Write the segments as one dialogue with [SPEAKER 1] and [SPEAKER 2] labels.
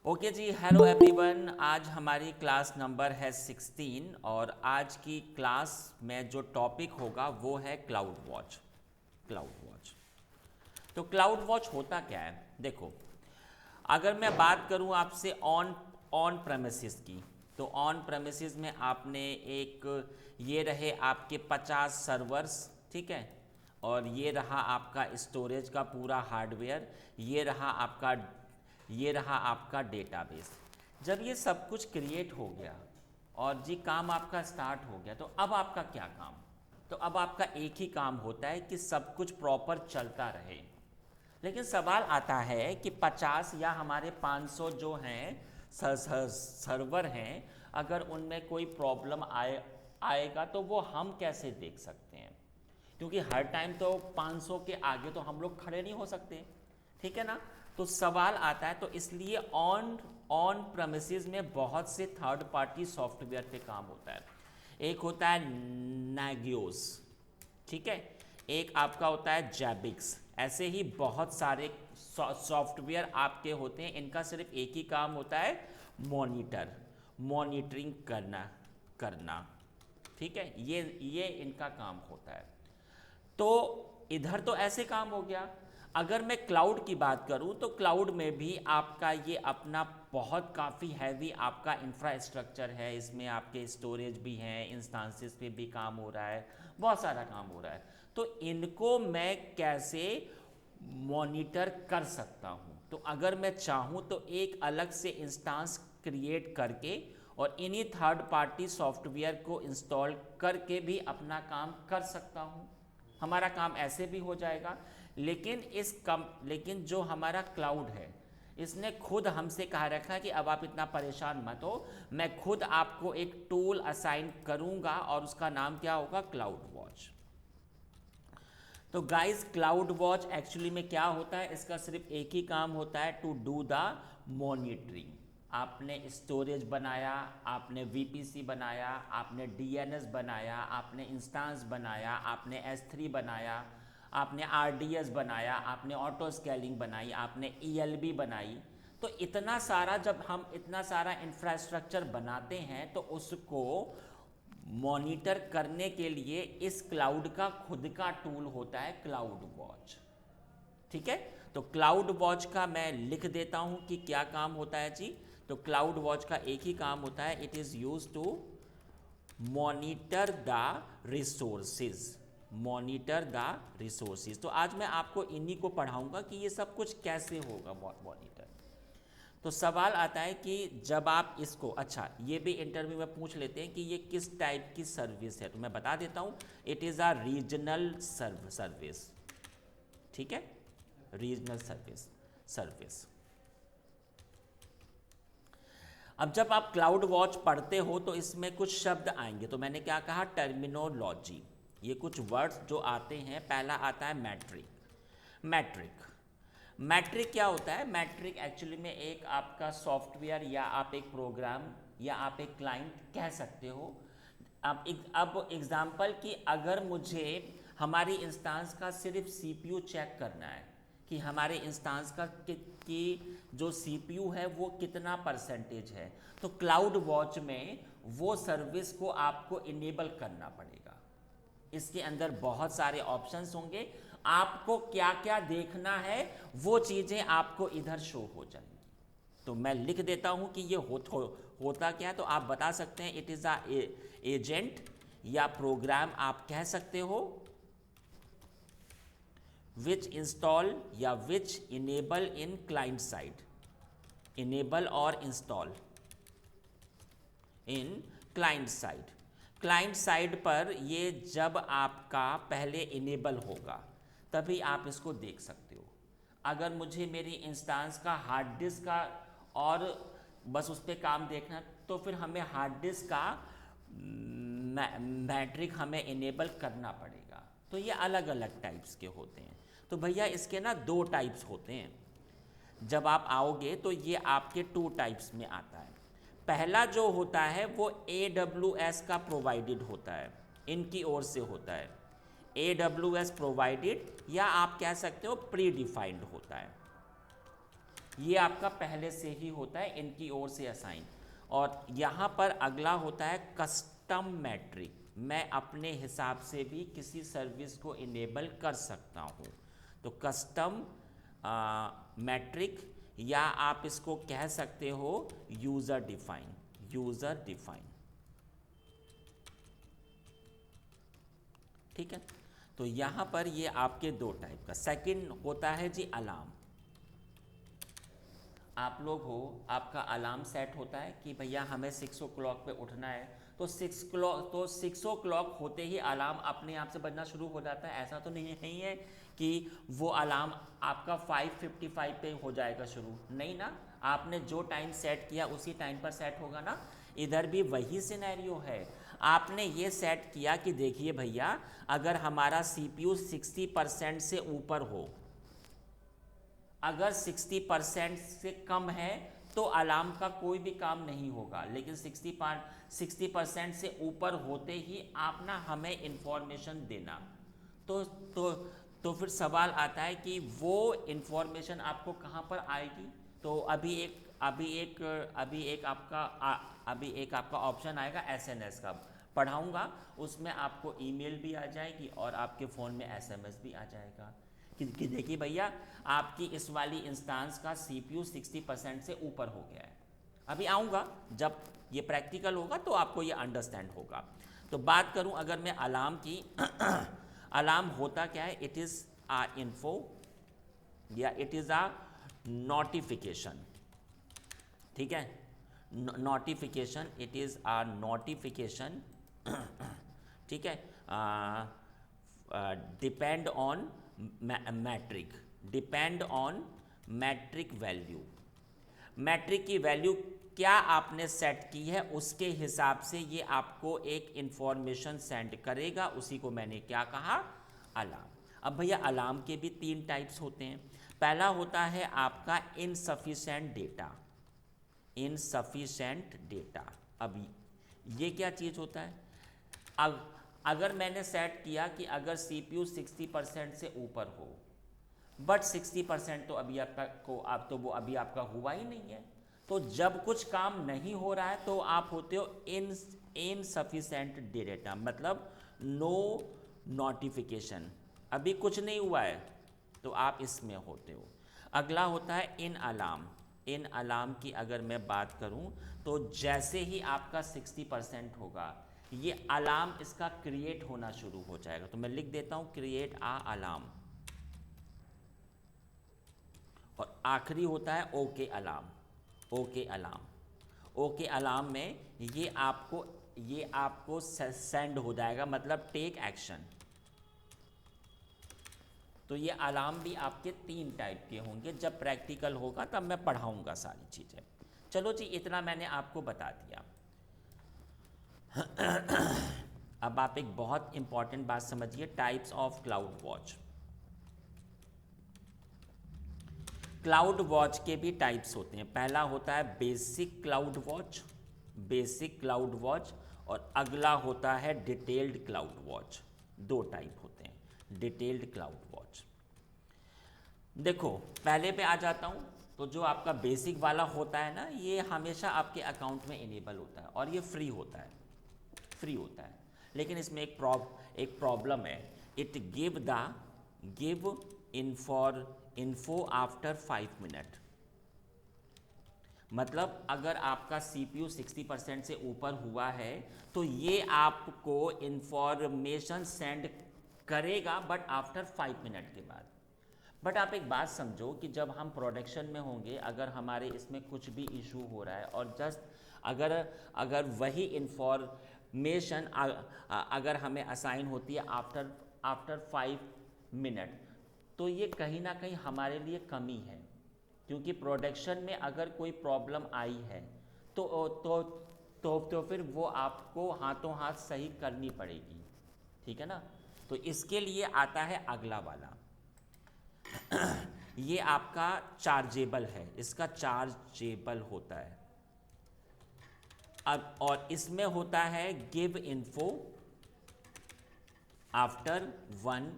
[SPEAKER 1] Okay जी, hello everyone. आज हमारी class number है 16 और आज की क्लास में जो टॉपिक होगा वो है क्लाउड वॉच। क्लाउड वॉच तो क्लाउड वॉच होता क्या है? देखो, अगर मैं बात करूं आपसे ऑन ऑन प्रेमिसेस की, तो ऑन प्रेमिसेस में आपने एक ये रहे आपके 50 सर्वर्स, ठीक है, और ये रहा आपका स्टोरेज का पूरा हार्डवेयर, ये रहा आपका डेटाबेस। जब ये सब कुछ क्रिएट हो गया और जी काम आपका स्टार्ट हो गया, तो अब आपका क्या काम? तो अब आपका एक ही काम होता है कि सब कुछ प्रॉपर चलता रहे। लेकिन सवाल आता है कि 50 या हमारे 500 जो हैं सर्वर हैं, अगर उनमें कोई प्रॉब्लम आएगा तो वो हम कैसे देख सकते हैं? क्योंकि हर टाइम तो 500 के आगे तो हम लोग खड़े नहीं हो सकते, ठीक है ना। तो सवाल आता है, तो इसलिए ऑन ऑन प्रेमिसेस में बहुत से थर्ड पार्टी सॉफ्टवेयर पे काम होता है। एक होता है नागियोस, ठीक है, एक आपका होता है जैबिक्स। ऐसे ही बहुत सारे सॉफ्टवेयर आपके होते हैं, इनका सिर्फ एक ही काम होता है, मॉनिटरिंग करना करना, ठीक है। ये इनका काम होता है। तो इधर तो ऐसे काम हो गया। अगर मैं क्लाउड की बात करूं तो क्लाउड में भी आपका ये अपना बहुत काफ़ी हैवी आपका इंफ्रास्ट्रक्चर है। इसमें आपके स्टोरेज भी हैं, इंस्टांसेस पे भी काम हो रहा है, बहुत सारा काम हो रहा है। तो इनको मैं कैसे मॉनिटर कर सकता हूं? तो अगर मैं चाहूं तो एक अलग से इंस्टांस क्रिएट करके और इन्हीं थर्ड पार्टी सॉफ्टवेयर को इंस्टॉल करके भी अपना काम कर सकता हूं। हमारा काम ऐसे भी हो जाएगा। लेकिन जो हमारा क्लाउड है, इसने खुद हमसे कहा रखा है कि अब आप इतना परेशान मत हो, मैं खुद आपको एक टूल असाइन करूंगा और उसका नाम क्या होगा? Cloud watch. तो गाइस, क्लाउड वॉच एक्चुअली में क्या होता है? इसका सिर्फ एक ही काम होता है, टू डू द मॉनिटरिंग। आपने स्टोरेज बनाया, आपने वीपीसी बनाया, आपने डीएनएस बनाया, आपने इंस्टांस बनाया, आपने S3 बनाया, आपने आरडीएस बनाया, आपने ऑटो स्केलिंग बनाई, आपने ईएलबी बनाई। तो इतना सारा, जब हम इतना सारा इंफ्रास्ट्रक्चर बनाते हैं तो उसको मॉनिटर करने के लिए इस क्लाउड का खुद का टूल होता है क्लाउड वॉच, ठीक है। तो क्लाउड वॉच का मैं लिख देता हूं कि क्या काम होता है जी। तो क्लाउड वॉच का एक ही काम होता है, it is use to monitor the resources. Monitor the resources. तो आज मैं आपको इन्हीं को पढ़ाऊंगा कि ये सब कुछ कैसे होगा मॉनिटर। तो सवाल आता है कि जब आप इसको, अच्छा ये भी इंटरव्यू में पूछ लेते हैं कि ये किस टाइप की सर्विस है, तो मैं बता देता हूं, it is a regional service, ठीक है, रीजनल सर्विस। अब जब आप क्लाउड वॉच पढ़ते हो तो इसमें कुछ शब्द आएंगे, तो मैंने क्या कहा? टर्मिनोलॉजी। ये कुछ वर्ड्स जो आते हैं, पहला आता है मैट्रिक। मैट्रिक क्या होता है? मैट्रिक एक्चुअली में एक आपका सॉफ्टवेयर या आप एक प्रोग्राम या आप एक क्लाइंट कह सकते हो। अब एग्जांपल कि अगर मुझे हमारी इंस्टांस का सिर्फ सीपीयू चेक करना है कि हमारे इंस्टांस का कि जो सीपीयू है वो कितना परसेंटेज है, तो क्लाउड वॉच में वो सर्विस को आपको इनेबल करना पड़ेगा। इसके अंदर बहुत सारे ऑप्शंस होंगे, आपको क्या क्या देखना है वो चीज़ें आपको इधर शो हो जाएंगी। तो मैं लिख देता हूं कि ये होता क्या है, तो आप बता सकते हैं इट इज़ अ एजेंट या प्रोग्राम आप कह सकते हो, विच इंस्टॉल या विच इनेबल इन क्लाइंट साइड, इनेबल और इंस्टॉल इन क्लाइंट साइड पर ये जब आपका पहले इनेबल होगा तभी आप इसको देख सकते हो। अगर मुझे मेरी इंस्टांस का हार्ड डिस्क का और बस उस पर काम देखना, तो फिर हमें हार्ड डिस्क का मैट्रिक हमें इनेबल करना पड़ेगा। तो ये अलग अलग टाइप्स के होते हैं। तो भैया इसके ना दो टाइप्स होते हैं। जब आप आओगे तो ये आपके टू टाइप्स में आता है। पहला जो होता है वो AWS का प्रोवाइडेड होता है, इनकी ओर से होता है। AWS प्रोवाइडेड या आप कह सकते हो प्री डिफाइंड होता है। ये आपका पहले से ही होता है इनकी ओर से असाइन। और यहाँ पर अगला होता है कस्टम मैट्रिक। मैं अपने हिसाब से भी किसी सर्विस को इनेबल कर सकता हूँ। तो कस्टम मैट्रिक, या आप इसको कह सकते हो यूज़र डिफाइन, यूज़र डिफाइन। ठीक है, तो यहाँ पर ये आपके दो टाइप का। सेकंड होता है जी अलार्म। आप लोग हो, आपका अलार्म सेट होता है कि भैया हमें 6 o'clock पे उठना है, तो 6 o'clock होते ही अलार्म अपने आप से बजना शुरू हो जाता है। ऐसा तो नहीं है कि वो अलार्म आपका 5:55 पे हो जाएगा शुरू, नहीं ना। आपने जो टाइम सेट किया उसी टाइम पर सेट होगा ना। इधर भी वही सिनेरियो है। आपने ये सेट किया कि देखिए भैया, अगर हमारा CPU 60% से ऊपर हो, अगर 60% से कम है तो अलार्म का कोई भी काम नहीं होगा, लेकिन 60% से ऊपर होते ही आप ना हमें इंफॉर्मेशन देना। तो तो तो फिर सवाल आता है कि वो इंफॉर्मेशन आपको कहाँ पर आएगी। तो अभी एक आपका ऑप्शन आएगा SMS का, पढ़ाऊँगा, उसमें आपको ईमेल भी आ जाएगी और आपके फ़ोन में SMS भी आ जाएगा कि देखिए भैया, आपकी इस वाली इंस्टांस का CPU 60% से ऊपर हो गया है। अभी आऊँगा, जब ये प्रैक्टिकल होगा तो आपको ये अंडरस्टैंड होगा। तो बात करूँ अगर मैं अलार्म की अलार्म होता क्या है, इट इज़ आ इन्फो या इट इज़ आ नोटिफिकेशन। ठीक है, notification, it is a notification. ठीक है, depend on metric, depend on metric value. Metric की वैल्यू क्या आपने सेट की है उसके हिसाब से ये आपको एक इंफॉर्मेशन सेंड करेगा, उसी को मैंने क्या कहा, अलार्म। अब भैया अलार्म के भी 3 टाइप्स होते हैं। पहला होता है आपका इनसफिशिएंट डेटा, इनसफिशिएंट डेटा। अब ये क्या चीज़ होता है, अब अगर मैंने सेट किया कि अगर CPU 60% से ऊपर हो, बट 60% तो अभी आपका तो वो अभी आपका हुआ ही नहीं है। तो जब कुछ काम नहीं हो रहा है तो आप होते हो इनसफिशिएंट डेटा, मतलब नो नोटिफिकेशन, अभी कुछ नहीं हुआ है तो आप इसमें होते हो। अगला होता है इन अलार्म। इन अलार्म की अगर मैं बात करूं तो जैसे ही आपका 60% होगा, ये अलार्म इसका क्रिएट होना शुरू हो जाएगा। तो मैं लिख देता हूं क्रिएट आ अलार्म। और आखिरी होता है okay alarm, okay alarm. Okay alarm में ये आपको सेंड हो जाएगा, मतलब टेक एक्शन। तो ये अलार्म भी आपके 3 टाइप के होंगे। जब प्रैक्टिकल होगा तब मैं पढ़ाऊंगा सारी चीज़ें। चलो जी, इतना मैंने आपको बता दिया। अब आप एक बहुत इंपॉर्टेंट बात समझिए, types of cloud watch. Cloud watch के भी टाइप्स होते हैं। पहला होता है basic cloud watch, basic cloud watch, और अगला होता है डिटेल्ड क्लाउड वॉच। 2 टाइप होते हैं डिटेल्ड क्लाउड वॉच। देखो पहले पे आ जाता हूँ। तो जो आपका बेसिक वाला होता है ना, ये हमेशा आपके अकाउंट में इनेबल होता है और ये फ्री होता है, फ्री होता है। लेकिन इसमें एक प्रॉब्लम है, it give info after 5 minute. मतलब अगर आपका CPU 60% से ऊपर हुआ है तो ये आपको इंफॉर्मेशन सेंड करेगा, बट आफ्टर 5 मिनट के बाद। बट आप एक बात समझो कि जब हम प्रोडक्शन में होंगे, अगर हमारे इसमें कुछ भी इशू हो रहा है और जस्ट अगर वही इंफॉर्मेशन अगर हमें असाइन होती है आफ्टर 5 मिनट, तो ये कहीं ना कहीं हमारे लिए कमी है। क्योंकि प्रोडक्शन में अगर कोई प्रॉब्लम आई है तो फिर वो आपको हाथों हाथ सही करनी पड़ेगी। ठीक है ना। तो इसके लिए आता है अगला वाला। ये आपका चार्जेबल है, इसका चार्जेबल होता है। अब और इसमें होता है गिव इन्फो आफ्टर 1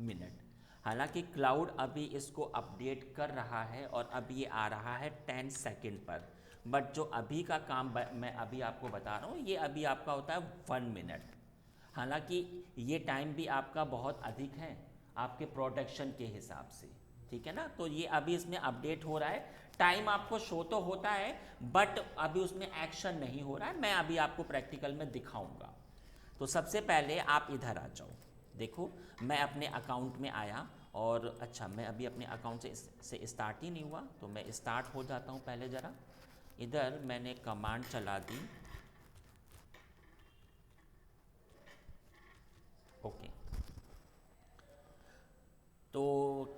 [SPEAKER 1] मिनट। हालांकि क्लाउड अभी इसको अपडेट कर रहा है और अब ये आ रहा है 10 सेकेंड पर, बट जो अभी का काम मैं अभी आपको बता रहा हूँ ये अभी आपका होता है 1 मिनट। हालांकि ये टाइम भी आपका बहुत अधिक है आपके प्रोडक्शन के हिसाब से, ठीक है ना। तो ये अभी इसमें अपडेट हो रहा है, टाइम आपको शो तो होता है बट अभी उसमें एक्शन नहीं हो रहा है, मैं अभी आपको प्रैक्टिकल में दिखाऊंगा। तो सबसे पहले आप इधर आ जाओ, देखो मैं अपने अकाउंट में आया और अच्छा मैं अभी अपने अकाउंट से स्टार्ट ही नहीं हुआ, तो मैं स्टार्ट हो जाता हूँ पहले ज़रा। इधर मैंने कमांड चला दी, ओके। तो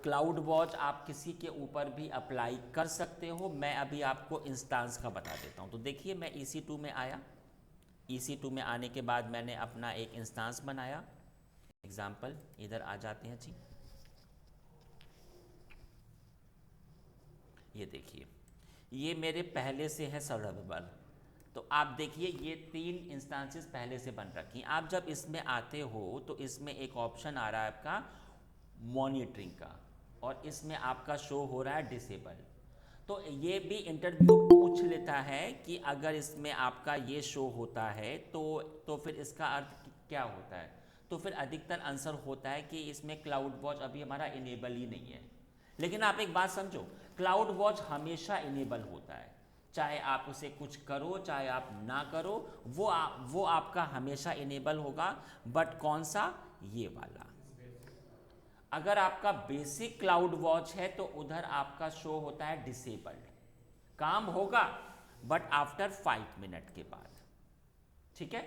[SPEAKER 1] क्लाउड वॉच आप किसी के ऊपर भी अप्लाई कर सकते हो, मैं अभी आपको इंस्टांस का बता देता हूँ। तो देखिए मैं EC2 में आया, EC2 में आने के बाद मैंने अपना एक इंस्टांस बनाया, एग्जाम्पल इधर आ जाते हैं जी। ये देखिए ये मेरे पहले से है सर्वर, तो आप देखिए ये 3 इंस्टांसेस पहले से बन रखी हैं। आप जब इसमें आते हो तो इसमें एक ऑप्शन आ रहा है आपका मॉनिटरिंग का, और इसमें आपका शो हो रहा है डिसेबल। तो ये भी इंटरव्यू पूछ लेता है कि अगर इसमें आपका ये शो होता है तो फिर इसका अर्थ क्या होता है। तो फिर अधिकतर आंसर होता है कि इसमें क्लाउड वॉच अभी हमारा इनेबल ही नहीं है। लेकिन आप एक बात समझो, क्लाउड वॉच हमेशा इनेबल होता है, चाहे आप उसे कुछ करो चाहे आप ना करो, वो आपका हमेशा इनेबल होगा। बट कौन सा, ये वाला। अगर आपका बेसिक क्लाउड वॉच है तो उधर आपका शो होता है डिसेबल्ड, काम होगा बट आफ्टर 5 मिनट के बाद, ठीक है।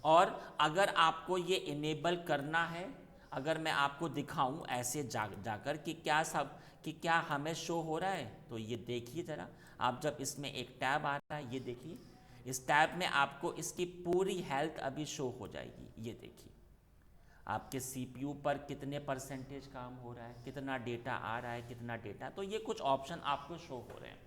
[SPEAKER 1] और अगर आपको ये इनेबल करना है, अगर मैं आपको दिखाऊं ऐसे जाकर कि क्या हमें शो हो रहा है, तो ये देखिए ज़रा। आप जब इसमें एक टैब आ रहा है, ये देखिए इस टैब में आपको इसकी पूरी हेल्थ अभी शो हो जाएगी। ये देखिए आपके CPU पर कितने परसेंटेज काम हो रहा है, कितना डेटा आ रहा है, कितना डेटा, तो ये कुछ ऑप्शन आपको शो हो रहे हैं।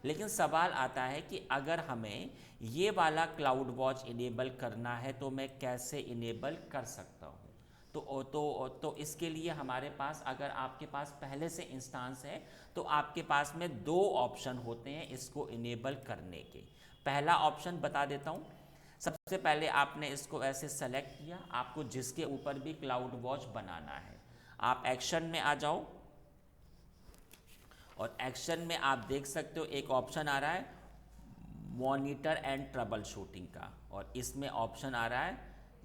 [SPEAKER 1] लेकिन सवाल आता है कि अगर हमें ये वाला क्लाउड वॉच इनेबल करना है तो मैं कैसे इनेबल कर सकता हूँ। तो इसके लिए हमारे पास, अगर आपके पास पहले से इंस्टांस है तो आपके पास में 2 ऑप्शन होते हैं इसको इनेबल करने के। पहला ऑप्शन बता देता हूँ। सबसे पहले आपने इसको ऐसे सेलेक्ट किया, आपको जिसके ऊपर भी क्लाउड वॉच बनाना है, आप एक्शन में आ जाओ और एक्शन में आप देख सकते हो एक ऑप्शन आ रहा है मॉनिटर एंड ट्रबल शूटिंग का, और इसमें ऑप्शन आ रहा है,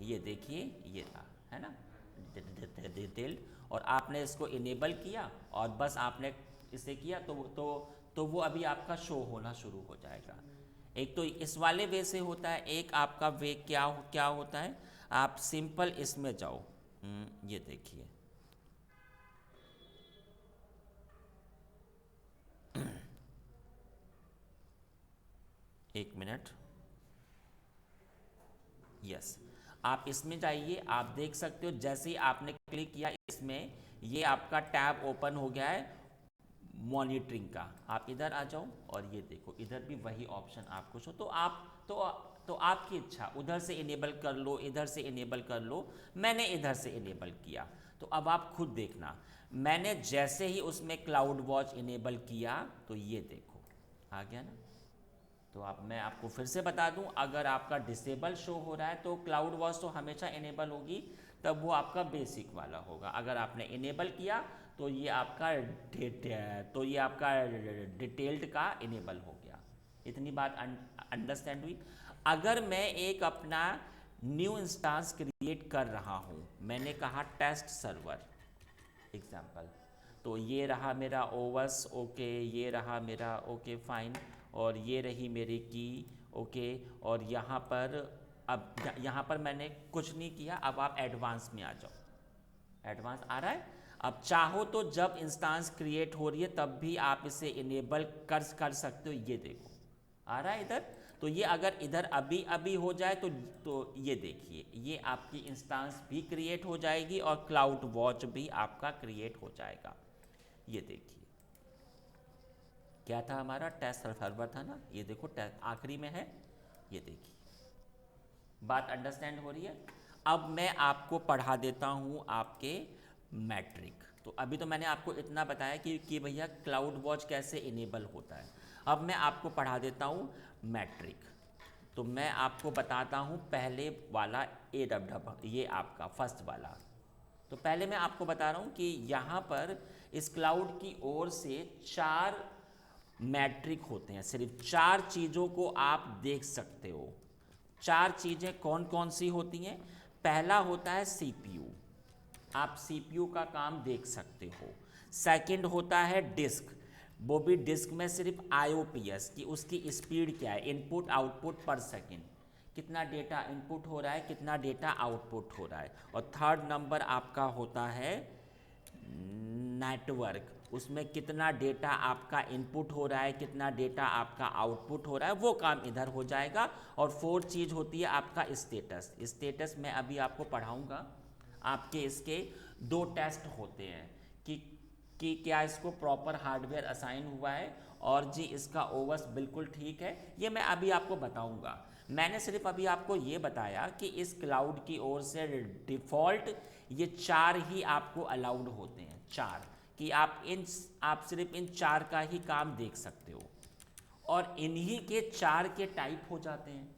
[SPEAKER 1] ये देखिए ये था, है ना, डिटेल। और आपने इसको इनेबल किया और बस आपने इसे किया तो वो अभी आपका शो होना शुरू हो जाएगा। एक तो इस वाले वे से होता है, एक आपका वे क्या क्या होता है, आप सिंपल इसमें जाओ। ये देखिए एक मिनट, यस, आप इसमें जाइए, आप देख सकते हो जैसे ही आपने क्लिक किया इसमें, ये आपका टैब ओपन हो गया है मॉनिटरिंग का। आप इधर आ जाओ और ये देखो इधर भी वही ऑप्शन आपको शो, तो आपकी इच्छा, उधर से इनेबल कर लो, इधर से इनेबल कर लो। मैंने इधर से इनेबल किया, तो अब आप खुद देखना, मैंने जैसे ही उसमें क्लाउड वॉच इनेबल किया तो ये देखो आ गया ना। तो मैं आपको फिर से बता दूं, अगर आपका डिसेबल शो हो रहा है तो क्लाउड वॉच तो हमेशा इनेबल होगी, तब वो आपका बेसिक वाला होगा। अगर आपने इनेबल किया तो ये आपका डिटेल्ड का इनेबल हो गया। इतनी बात अंडरस्टैंड हुई। अगर मैं एक अपना न्यू इंस्टांस क्रिएट कर रहा हूँ, मैंने कहा टेस्ट सर्वर एग्जाम्पल, तो ये रहा मेरा ओवस, ओके, ये रहा मेरा ओके फाइन, और ये रही मेरी की, ओके। और यहाँ पर अब यहाँ पर मैंने कुछ नहीं किया, अब आप एडवांस में आ जाओ। एडवांस आ रहा है, अब चाहो तो जब इंस्टांस क्रिएट हो रही है तब भी आप इसे इनेबल कर सकते हो। ये देखो आ रहा है इधर, तो ये अगर इधर अभी अभी हो जाए तो ये देखिए ये आपकी इंस्टांस भी क्रिएट हो जाएगी और क्लाउड वॉच भी आपका क्रिएट हो जाएगा। ये देखिए क्या था, हमारा टेस्ट सर्वर था ना, ये देखो टेस्ट आखिरी में है। ये देखिए बात अंडरस्टैंड हो रही है। अब मैं आपको पढ़ा देता हूँ आपके मैट्रिक। तो अभी तो मैंने आपको इतना बताया कि भैया क्लाउड वॉच कैसे इनेबल होता है। अब मैं आपको पढ़ा देता हूँ मैट्रिक। तो मैं आपको बताता हूँ पहले वाला ये आपका फर्स्ट वाला। तो पहले मैं आपको बता रहा हूँ कि यहाँ पर इस क्लाउड की ओर से 4 मैट्रिक होते हैं, सिर्फ 4 चीज़ों को आप देख सकते हो। 4 चीज़ें कौन कौन सी होती हैं? पहला होता है सीपीयू, आप सीपीयू का काम देख सकते हो। सेकंड होता है डिस्क, वो भी डिस्क में सिर्फ आईओपीएस की उसकी स्पीड क्या है, इनपुट आउटपुट पर सेकंड, कितना डेटा इनपुट हो रहा है, कितना डेटा आउटपुट हो रहा है। और थर्ड नंबर आपका होता है नेटवर्क, उसमें कितना डेटा आपका इनपुट हो रहा है, कितना डेटा आपका आउटपुट हो रहा है, वो काम इधर हो जाएगा। और फोर्थ चीज़ होती है आपका स्टेटस। स्टेटस मैं अभी आपको पढ़ाऊंगा। आपके इसके 2 टेस्ट होते हैं कि क्या इसको प्रॉपर हार्डवेयर असाइन हुआ है और जी इसका ओवस बिल्कुल ठीक है, ये मैं अभी आपको बताऊंगा। मैंने सिर्फ अभी आपको ये बताया कि इस क्लाउड की ओर से डिफ़ॉल्ट ये 4 ही आपको अलाउड होते हैं, 4, कि आप सिर्फ इन 4 का ही काम देख सकते हो। और इन्हीं के 4 के टाइप हो जाते हैं,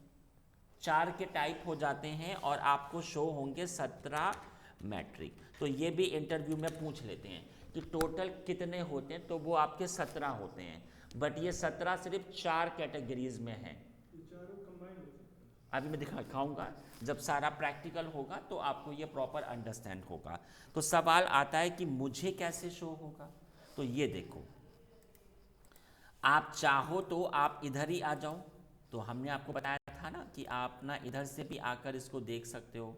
[SPEAKER 1] 4 के टाइप हो जाते हैं और आपको शो होंगे 17 मैट्रिक। तो ये भी इंटरव्यू में पूछ लेते हैं कि टोटल कितने होते हैं, तो वो आपके 17 होते हैं, बट ये 17 सिर्फ 4 कैटेगरीज में हैं। अभी मैं दिखाऊंगा, जब सारा प्रैक्टिकल होगा तो आपको ये प्रॉपर अंडरस्टैंड होगा। तो सवाल आता है कि मुझे कैसे शो होगा, तो ये देखो, आप चाहो तो आप इधर ही आ जाओ। तो हमने आपको बताया था ना कि आप ना इधर से भी आकर इसको देख सकते हो।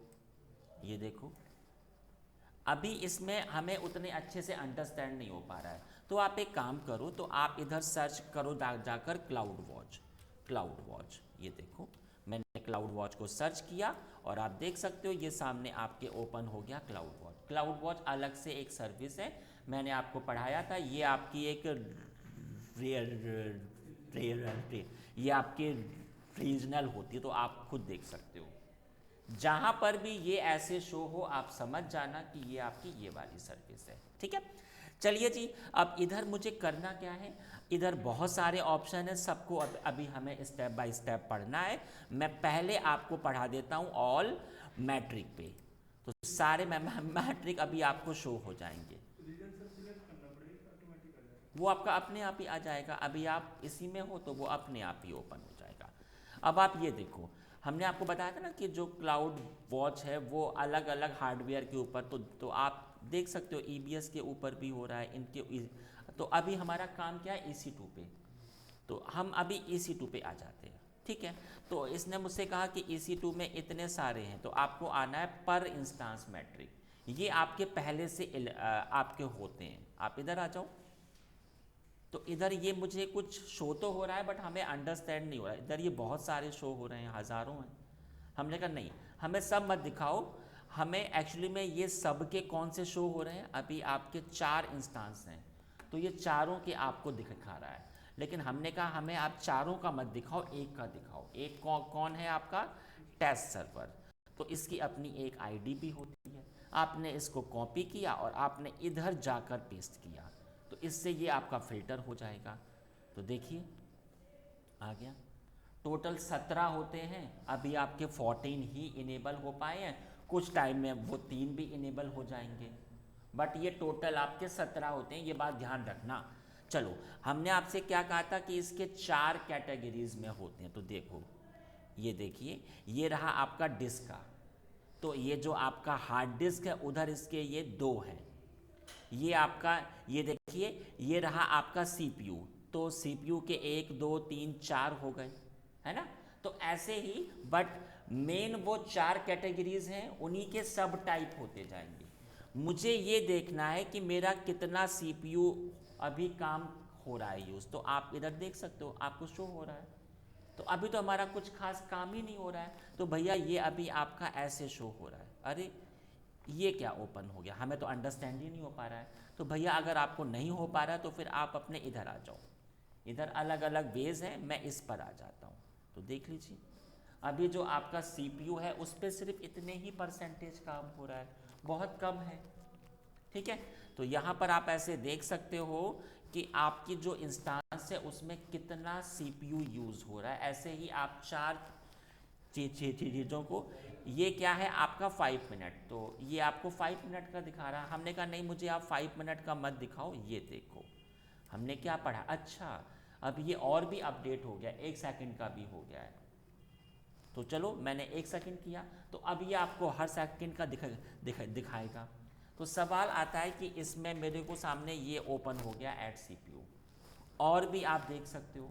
[SPEAKER 1] ये देखो, अभी इसमें हमें उतने अच्छे से अंडरस्टैंड नहीं हो पा रहा है, तो आप एक काम करो, तो आप इधर सर्च करो जाकर क्लाउड वॉच। क्लाउड वॉच, ये देखो मैंने क्लाउड वॉच को सर्च किया और आप देख सकते हो ये सामने आपके ओपन हो गया क्लाउड वॉच। क्लाउड वॉच अलग से एक सर्विस है, मैंने आपको पढ़ाया था। ये आपकी एक ये आपकी रीजनल होती है, तो आप खुद देख सकते हो। जहाँ पर भी ये ऐसे शो हो आप समझ जाना कि ये आपकी ये वाली सर्विस है, ठीक है। चलिए जी, अब इधर मुझे करना क्या है, इधर बहुत सारे ऑप्शन है, सबको अभी हमें स्टेप बाय स्टेप पढ़ना है। मैं पहले आपको पढ़ा देता हूँ ऑल मैट्रिक पे, तो सारे मैट्रिक अभी आपको शो हो जाएंगे। वो आपका अपने आप ही आ जाएगा, अभी आप इसी में हो तो वो अपने आप ही ओपन हो जाएगा। अब आप ये देखो, हमने आपको बताया था ना कि जो क्लाउड वॉच है वो अलग अलग हार्डवेयर के ऊपर, तो आप देख सकते हो EBS के ऊपर भी हो रहा है इनके। तो अभी हमारा काम क्या है, EC2 पे, तो हम अभी EC2 पे आ जाते हैं, ठीक है। तो इसने मुझसे कहा कि EC2 में इतने सारे हैं, तो आपको आना है पर इंस्टांस मैट्रिक। ये आपके पहले से आपके होते हैं, आप इधर आ जाओ। तो इधर ये मुझे कुछ शो तो हो रहा है बट हमें अंडरस्टैंड नहीं हो रहा है, इधर ये बहुत सारे शो हो रहे हैं, हज़ारों हैं। हमने कहा नहीं, हमें सब मत दिखाओ, हमें एक्चुअली में ये सब के कौन से शो हो रहे हैं। अभी आपके 4 इंस्टांस हैं, तो ये चारों के आपको दिखा रहा है, लेकिन हमने कहा हमें आप चारों का मत दिखाओ, एक का दिखाओ। एक कौन है आपका, टेस्ट सर्वर। तो इसकी अपनी एक ID भी होती है, आपने इसको कॉपी किया और आपने इधर जाकर पेस्ट किया, तो इससे ये आपका फिल्टर हो जाएगा। तो देखिए आ गया, टोटल 17 होते हैं, अभी आपके 14 ही इनेबल हो पाए हैं, कुछ टाइम में वो 3 भी इनेबल हो जाएंगे, बट ये टोटल आपके 17 होते हैं, ये बात ध्यान रखना। चलो, हमने आपसे क्या कहा था कि इसके 4 कैटेगरीज में होते हैं, तो देखो ये देखिए, ये रहा आपका डिस्क का, तो ये जो आपका हार्ड डिस्क है उधर इसके ये 2 हैं। ये आपका, ये देखिए ये रहा आपका CPU, तो CPU के 1 2 3 4 हो गए, है ना। तो ऐसे ही, बट मेन वो 4 कैटेगरीज हैं, उन्हीं के सब टाइप होते जाएंगे। मुझे ये देखना है कि मेरा कितना CPU अभी काम हो रहा है यूज़, तो आप इधर देख सकते हो, आपको शो हो रहा है। तो अभी तो हमारा कुछ खास काम ही नहीं हो रहा है, तो भैया ये अभी आपका ऐसे शो हो रहा है। अरे ये क्या ओपन हो गया, हमें तो अंडरस्टैंड ही नहीं हो पा रहा है। तो भैया अगर आपको नहीं हो पा रहा है तो फिर आप अपने इधर आ जाओ, इधर अलग अलग वेज हैं, मैं इस पर आ जाता हूँ। तो देख लीजिए, अभी जो आपका CPU है उस पर सिर्फ इतने ही परसेंटेज काम हो रहा है, बहुत कम है, ठीक है। तो यहाँ पर आप ऐसे देख सकते हो कि आपकी जो इंस्टांस है उसमें कितना सीपीयू यूज़ हो रहा है। ऐसे ही आप चार चीज़ों को, ये क्या है आपका 5 मिनट, तो ये आपको 5 मिनट का दिखा रहा है। हमने कहा नहीं मुझे आप 5 मिनट का मत दिखाओ, ये देखो हमने क्या पढ़ा। अच्छा अब ये और भी अपडेट हो गया, 1 सेकंड का भी हो गया है। तो चलो मैंने 1 सेकंड किया, तो अब ये आपको हर सेकंड का दिखाएगा। तो सवाल आता है कि इसमें मेरे को सामने ये ओपन हो गया ऐड सीपीयू, और भी आप देख सकते हो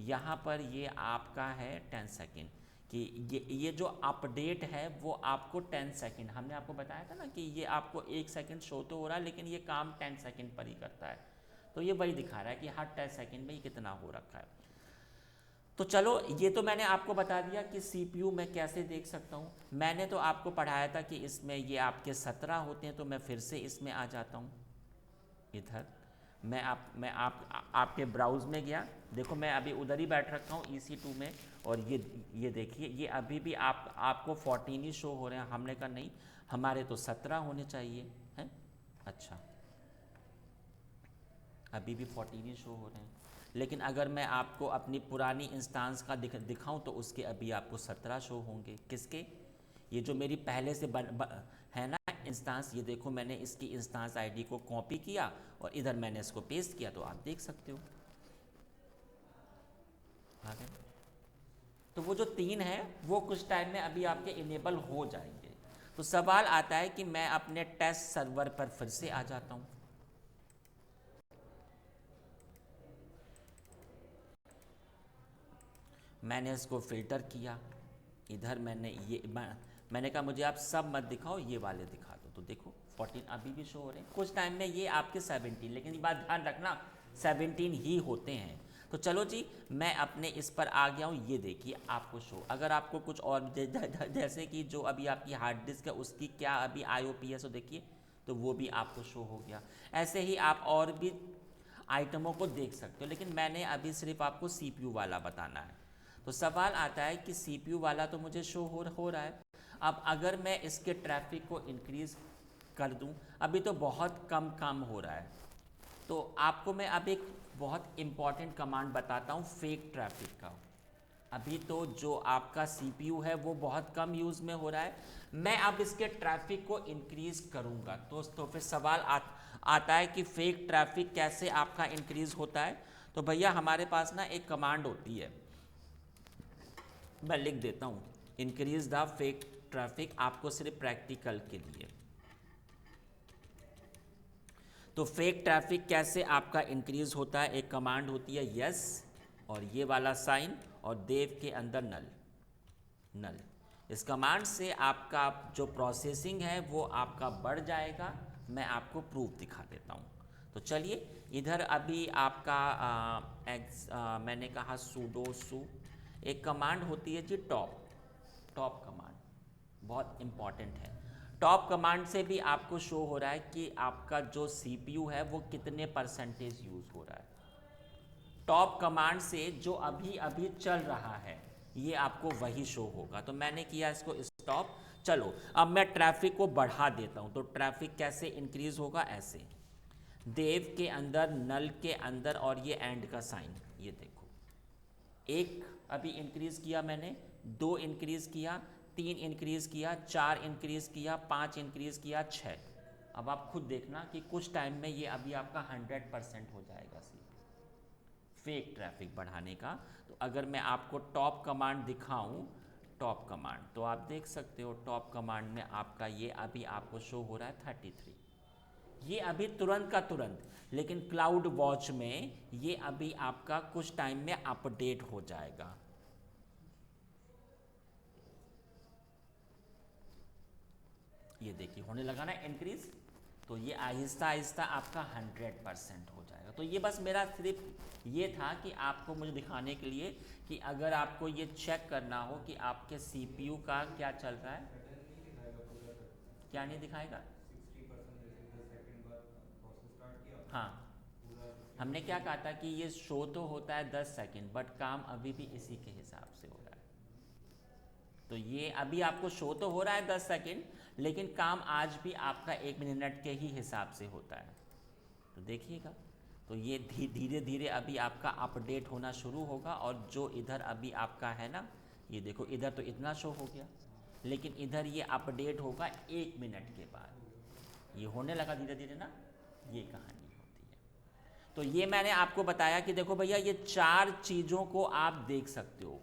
[SPEAKER 1] यहाँ पर ये आपका है 10 सेकंड कि ये जो अपडेट है वो आपको 10 सेकंड, हमने आपको बताया था ना कि ये आपको 1 सेकंड शो तो हो रहा है लेकिन ये काम 10 सेकंड पर ही करता है। तो ये वही दिखा रहा है कि हर 10 सेकंड में ये कितना हो रखा है। तो चलो ये तो मैंने आपको बता दिया कि सीपीयू मैं कैसे देख सकता हूँ। मैंने तो आपको पढ़ाया था कि इसमें ये आपके 17 होते हैं, तो मैं फिर से इसमें आ जाता हूँ इधर। मैं आपके ब्राउज में गया, देखो मैं अभी उधर ही बैठ रखा हूँ EC2 में, और ये देखिए ये अभी भी आपको 14 ही शो हो रहे हैं। हमने कहा नहीं हमारे तो 17 होने चाहिए हैं। अच्छा अभी भी 14 ही शो हो रहे हैं, लेकिन अगर मैं आपको अपनी पुरानी इंस्टांस का दिखाऊं तो उसके अभी आपको 17 शो होंगे। किसके? ये जो मेरी पहले से है ना इंस्टांस, ये देखो मैंने इसकी इंस्टांस आईडी को कॉपी किया और इधर मैंने इसको पेस्ट किया, तो आप देख सकते हो आ गए। तो वो जो 3 है वो कुछ टाइम में अभी आपके इनेबल हो जाएंगे। तो सवाल आता है कि मैं अपने टेस्ट सर्वर पर फिर से आ जाता हूँ। मैंने इसको फ़िल्टर किया, इधर मैंने कहा मुझे आप सब मत दिखाओ, ये वाले दिखा दो। तो देखो 14 अभी भी शो हो रहे हैं, कुछ टाइम में ये आपके 17, लेकिन ये बात ध्यान रखना 17 ही होते हैं। तो चलो जी मैं अपने इस पर आ गया हूँ, ये देखिए आपको शो। अगर आपको कुछ और जैसे कि जो अभी आपकी हार्ड डिस्क है उसकी क्या अभी IOPS हो देखिए, तो वो भी आपको शो हो गया। ऐसे ही आप और भी आइटमों को देख सकते हो, लेकिन मैंने अभी सिर्फ आपको CPU वाला बताना है। तो सवाल आता है कि CPU वाला तो मुझे शो हो रहा है, अब अगर मैं इसके ट्रैफिक को इंक्रीज़ कर दूं, अभी तो बहुत कम काम हो रहा है। तो आपको मैं अब एक बहुत इम्पॉर्टेंट कमांड बताता हूँ फेक ट्रैफिक का। अभी तो जो आपका CPU है वो बहुत कम यूज़ में हो रहा है, मैं अब इसके ट्रैफिक को इंक्रीज़ करूँगा। तो फिर सवाल आता है कि फेक ट्रैफिक कैसे आपका इंक्रीज़ होता है। तो भैया हमारे पास ना एक कमांड होती है, मैं लिख देता हूँ, इंक्रीज द फेक ट्रैफिक, आपको सिर्फ प्रैक्टिकल के लिए। तो फेक ट्रैफिक कैसे आपका इंक्रीज होता है, एक कमांड होती है यस और ये वाला साइन और देव के अंदर नल नल। इस कमांड से आपका जो प्रोसेसिंग है वो आपका बढ़ जाएगा। मैं आपको प्रूफ दिखा देता हूँ। तो चलिए इधर अभी आपका मैंने कहा सूडो सू, एक कमांड होती है जी टॉप कमांड, बहुत इंपॉर्टेंट है। टॉप कमांड से भी आपको शो हो रहा है कि आपका जो CPU है वो कितने परसेंटेज यूज़ हो रहा है। टॉप कमांड से जो अभी अभी चल रहा है ये आपको वही शो होगा। तो मैंने किया इसको स्टॉप। चलो अब मैं ट्रैफिक को बढ़ा देता हूँ। तो ट्रैफिक कैसे इंक्रीज होगा, ऐसे देव के अंदर नल के अंदर और ये एंड का साइन, ये देखो एक अभी इंक्रीज किया मैंने, 2 इंक्रीज किया, 3 इंक्रीज किया, 4 इंक्रीज किया, 5 इंक्रीज किया, 6। अब आप खुद देखना कि कुछ टाइम में ये अभी आपका 100% हो जाएगा फेक ट्रैफिक बढ़ाने का। तो अगर मैं आपको टॉप कमांड दिखाऊं, टॉप कमांड तो आप देख सकते हो टॉप कमांड में आपका ये अभी आपको शो हो रहा है 33, ये अभी तुरंत का तुरंत, लेकिन क्लाउड वॉच में ये अभी आपका कुछ टाइम में अपडेट हो जाएगा। ये देखिए होने लगा ना इंक्रीज, तो ये आहिस्ता आहिस्ता आपका 100% हो जाएगा। तो ये बस मेरा सिर्फ ये था कि आपको मुझे दिखाने के लिए कि अगर आपको ये चेक करना हो कि आपके CPU का क्या चल रहा है, क्या नहीं दिखाएगा। हाँ हमने क्या कहा था कि ये शो तो होता है 10 सेकंड, बट काम अभी भी इसी के हिसाब से हो रहा है। तो ये अभी आपको शो तो हो रहा है 10 सेकंड, लेकिन काम आज भी आपका 1 मिनट के ही हिसाब से होता है। तो देखिएगा, तो ये धीरे धीरे अभी आपका अपडेट होना शुरू होगा। और जो इधर अभी आपका है ना, ये देखो इधर तो इतना शो हो गया, लेकिन इधर ये अपडेट होगा 1 मिनट के बाद। ये होने लगा धीरे धीरे ना, ये कहानी होती है। तो ये मैंने आपको बताया कि देखो भैया, ये 4 चीज़ों को आप देख सकते हो,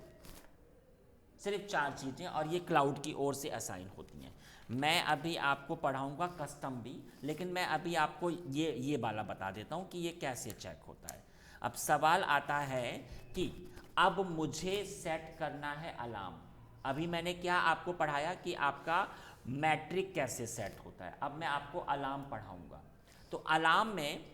[SPEAKER 1] सिर्फ 4 चीज़ें, और ये क्लाउड की ओर से असाइन होती हैं। मैं अभी आपको पढ़ाऊंगा कस्टम भी, लेकिन मैं अभी आपको ये वाला बता देता हूँ कि ये कैसे चेक होता है। अब सवाल आता है कि अब मुझे सेट करना है अलार्म। अभी मैंने क्या आपको पढ़ाया कि आपका मैट्रिक कैसे सेट होता है, अब मैं आपको अलार्म पढ़ाऊंगा। तो अलार्म में,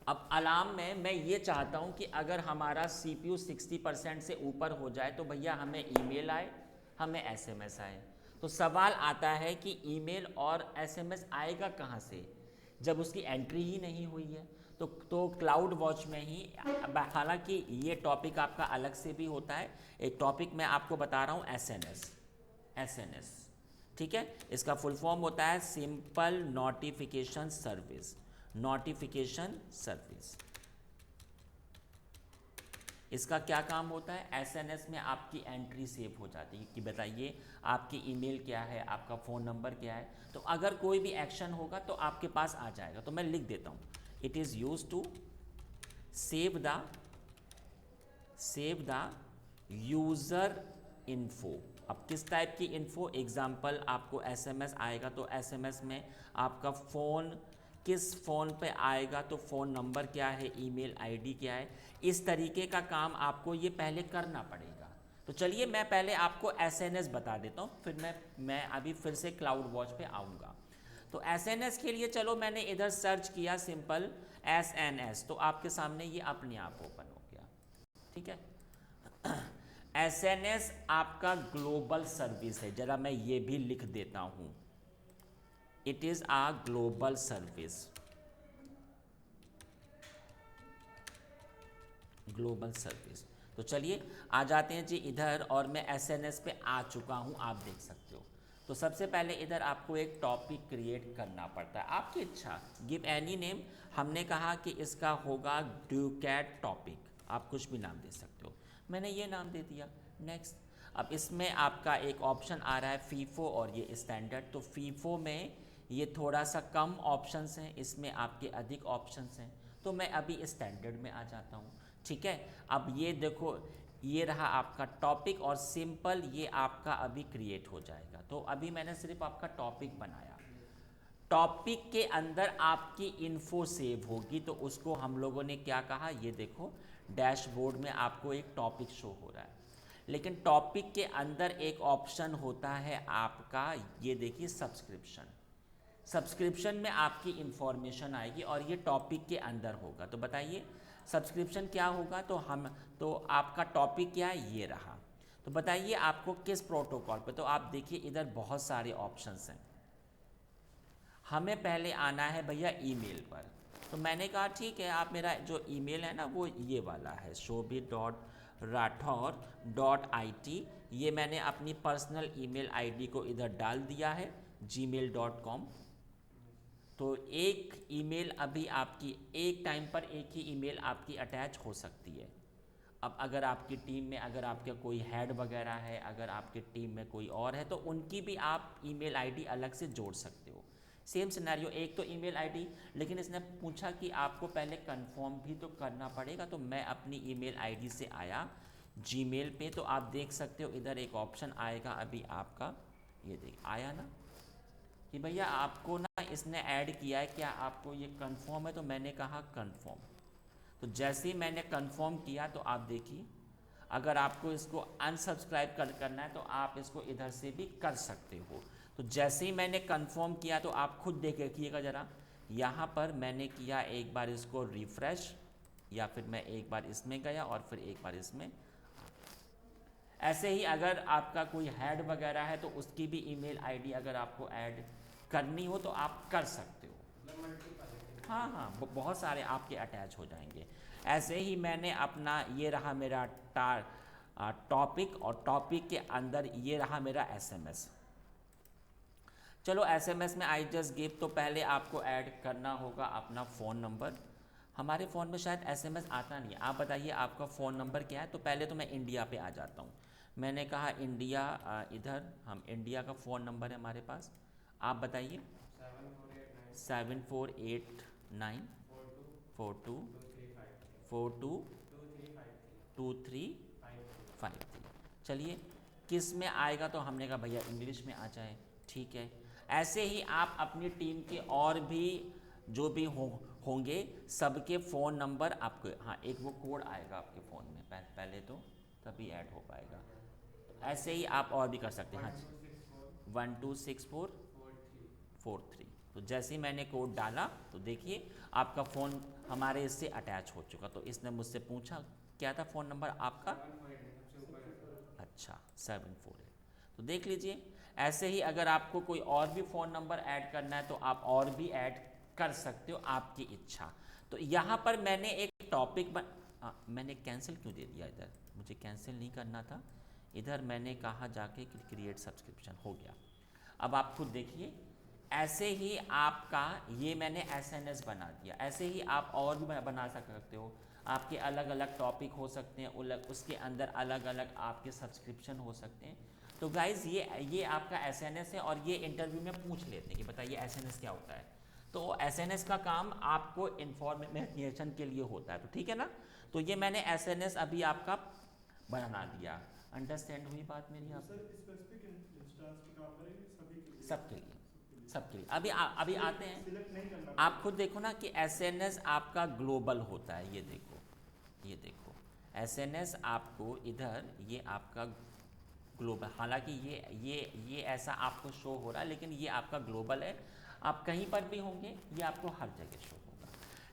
[SPEAKER 1] अब अलार्म में मैं ये चाहता हूँ कि अगर हमारा CPU 60% से ऊपर हो जाए तो भैया हमें ईमेल आए, हमें SMS आए। तो सवाल आता है कि ईमेल और SMS आएगा कहाँ से, जब उसकी एंट्री ही नहीं हुई है। तो क्लाउड वॉच में ही, हालांकि ये टॉपिक आपका अलग से भी होता है, एक टॉपिक मैं आपको बता रहा हूँ SNS, ठीक है। इसका फुल फॉर्म होता है simple notification service, notification service. इसका क्या काम होता है, एसएनएस में आपकी एंट्री सेव हो जाती है कि बताइए आपकी ईमेल क्या है, आपका फ़ोन नंबर क्या है। तो अगर कोई भी एक्शन होगा तो आपके पास आ जाएगा। तो मैं लिख देता हूँ, it is use to save the user info. अब किस टाइप की इन्फो, एग्जाम्पल आपको एसएमएस आएगा तो एसएमएस में आपका फ़ोन किस फ़ोन पे आएगा, तो फ़ोन नंबर क्या है, ईमेल आईडी क्या है, इस तरीके का काम आपको ये पहले करना पड़ेगा। तो चलिए मैं पहले आपको एसएनएस बता देता हूँ, फिर मैं अभी फिर से क्लाउड वॉच पे आऊँगा। तो एसएनएस के लिए चलो मैंने इधर सर्च किया सिंपल एसएनएस, तो आपके सामने ये अपने आप ओपन हो गया, ठीक है। एसएनएस आपका ग्लोबल सर्विस है, जरा मैं ये भी लिख देता हूँ, it is a global service, global service. तो चलिए आ जाते हैं जी इधर, और मैं एसएनएस पे आ चुका हूँ, आप देख सकते हो। तो सबसे पहले इधर आपको एक टॉपिक क्रिएट करना पड़ता है, आपकी इच्छा, गिव एनी नेम। हमने कहा कि इसका होगा ड्यूकैट टॉपिक, आप कुछ भी नाम दे सकते हो, मैंने ये नाम दे दिया, नेक्स्ट। अब इसमें आपका एक ऑप्शन आ रहा है फीफो और ये स्टैंडर्ड। तो फीफो में ये थोड़ा सा कम ऑप्शंस हैं, इसमें आपके अधिक ऑप्शंस हैं, तो मैं अभी स्टैंडर्ड में आ जाता हूँ, ठीक है। अब ये देखो, ये रहा आपका टॉपिक, और सिंपल ये आपका अभी क्रिएट हो जाएगा। तो अभी मैंने सिर्फ आपका टॉपिक बनाया, टॉपिक के अंदर आपकी इन्फो सेव होगी, तो उसको हम लोगों ने क्या कहा, ये देखो डैशबोर्ड में आपको एक टॉपिक शो हो रहा है, लेकिन टॉपिक के अंदर एक ऑप्शन होता है आपका, ये देखिए सब्सक्रिप्शन। सब्सक्रिप्शन में आपकी इंफॉर्मेशन आएगी और ये टॉपिक के अंदर होगा। तो बताइए सब्सक्रिप्शन क्या होगा, तो आपका टॉपिक क्या है, ये रहा। तो बताइए आपको किस प्रोटोकॉल पे, तो आप देखिए इधर बहुत सारे ऑप्शंस हैं। हमें पहले आना है भैया ईमेल पर, तो मैंने कहा ठीक है, आप मेरा जो ईमेल है ना वो ये वाला है, shobit.rathor.it। ये मैंने अपनी पर्सनल ईमेल आईडी को इधर डाल दिया है, gmail.com। तो एक ईमेल अभी आपकी, एक टाइम पर एक ही ईमेल आपकी अटैच हो सकती है। अब अगर आपकी टीम में अगर आपका कोई हेड वगैरह है, अगर आपकी टीम में कोई और है, तो उनकी भी आप ईमेल आईडी अलग से जोड़ सकते हो। सेम सिनेरियो, एक तो ईमेल आईडी, लेकिन इसने पूछा कि आपको पहले कंफर्म भी तो करना पड़ेगा। तो मैं अपनी ईमेल आईडी से आया जीमेल पे, तो आप देख सकते हो इधर एक ऑप्शन आएगा अभी आपका, ये देख आया ना कि भैया आपको ना इसने ऐड किया है, क्या आपको ये कंफर्म है, तो मैंने कहा कंफर्म। तो जैसे ही मैंने कंफर्म किया, तो आप देखिए अगर आपको इसको अनसब्सक्राइब करना है तो आप इसको इधर से भी कर सकते हो। तो जैसे ही मैंने कंफर्म किया, तो आप खुद देखिएगा ज़रा, यहाँ पर मैंने किया एक बार इसको रिफ़्रेश, या फिर मैं एक बार इसमें गया और फिर एक बार इसमें। ऐसे ही अगर आपका कोई हेड वगैरह है तो उसकी भी ईमेल आईडी अगर आपको ऐड करनी हो तो आप कर सकते हो। हाँ हाँ, बहुत सारे आपके अटैच हो जाएंगे। ऐसे ही मैंने अपना, ये रहा मेरा टॉपिक, और टॉपिक के अंदर ये रहा मेरा एसएमएस। चलो एसएमएस में आई जस्ट गिव, तो पहले आपको ऐड करना होगा अपना फ़ोन नंबर। हमारे फ़ोन में शायद एसएमएस आता नहीं है, आप बताइए आपका फ़ोन नंबर क्या है। तो पहले तो मैं इंडिया पे आ जाता हूँ। मैंने कहा इंडिया, इधर हम इंडिया का फ़ोन नंबर है हमारे पास, आप बताइए। 748942422353। चलिए, किस में आएगा, तो हमने कहा भैया इंग्लिश में आ जाए, ठीक है। ऐसे ही आप अपनी टीम के और भी जो भी होंगे सबके फ़ोन नंबर आपको, हाँ एक वो कोड आएगा आपके फ़ोन में पहले तो, तभी ऐड हो पाएगा। तो ऐसे ही आप और भी कर सकते हैं। हाँ जी, 126443। तो जैसे ही मैंने कोड डाला तो देखिए आपका फ़ोन हमारे इससे अटैच हो चुका। तो इसने मुझसे पूछा क्या था फ़ोन नंबर आपका, अच्छा 748। तो देख लीजिए, ऐसे ही अगर आपको कोई और भी फ़ोन नंबर ऐड करना है तो आप और भी ऐड कर सकते हो, आपकी इच्छा। तो यहाँ पर मैंने एक टॉपिक मैंने कैंसिल क्यों दे दिया, इधर मुझे कैंसिल नहीं करना था, इधर मैंने कहा जाके क्रिएट सब्सक्रिप्शन, हो गया। अब आप खुद देखिए, ऐसे ही आपका ये मैंने एसएनएस बना दिया। ऐसे ही आप और भी बना सकते हो, आपके अलग अलग टॉपिक हो सकते हैं, उसके अंदर अलग अलग आपके सब्सक्रिप्शन हो सकते हैं। तो गाइज़ ये आपका एसएनएस है, और ये इंटरव्यू में पूछ लेते हैं कि बताइए एसएनएस क्या होता है। तो एसएनएस का काम आपको इन्फॉर्मेशन के लिए होता है, तो ठीक है ना। तो ये मैंने एसएनएस अभी आपका बना दिया। अंडरस्टैंड हुई बात मेरी आप? सबके लिए, सबके लिए। अभी आते हैं, आप खुद देखो ना कि एसएनएस आपका ग्लोबल होता है। ये देखो, ये देखो, एसएनएस आपको इधर, ये आपका ग्लोबल, हालांकि ये ऐसा आपको शो हो रहा है, लेकिन ये आपका ग्लोबल है। आप कहीं पर भी होंगे ये आपको हर जगह शो होगा।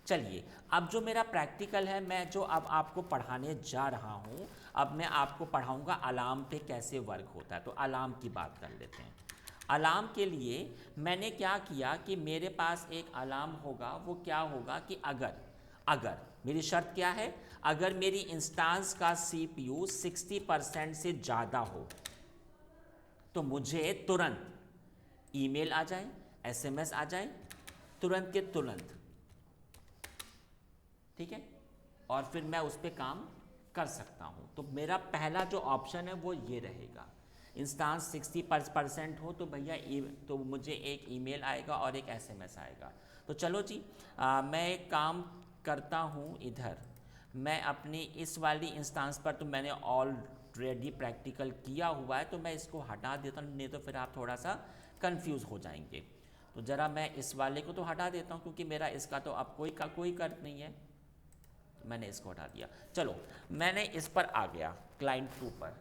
[SPEAKER 1] चलिए, अब जो मेरा प्रैक्टिकल है, मैं जो अब आपको पढ़ाने जा रहा हूँ, अब मैं आपको पढ़ाऊँगा अलार्म पे कैसे वर्क होता है। तो अलार्म की बात कर लेते हैं। अलार्म के लिए मैंने क्या किया कि मेरे पास एक अलार्म होगा। वो क्या होगा कि अगर मेरी शर्त क्या है, अगर मेरी इंस्टांस का CPU 60% से ज़्यादा हो तो मुझे तुरंत ईमेल आ जाए, एसएमएस आ जाए, तुरंत के तुरंत, ठीक है, और फिर मैं उस पर काम कर सकता हूँ। तो मेरा पहला जो ऑप्शन है वो ये रहेगा, इंस्टांस 60% हो तो भैया तो मुझे एक ईमेल आएगा और एक एसएमएस आएगा। तो चलो जी, मैं एक काम करता हूँ, इधर मैं अपनी इस वाली इंस्टांस पर तो मैंने ऑलरेडी प्रैक्टिकल किया हुआ है, तो मैं इसको हटा देता हूँ, नहीं तो फिर आप थोड़ा सा कंफ्यूज हो जाएंगे। तो ज़रा मैं इस वाले को तो हटा देता हूँ, क्योंकि मेरा इसका तो अब कोई कर्त नहीं है। मैंने इसको हटा दिया। चलो, मैंने इस पर आ गया, क्लाइंट 2 पर।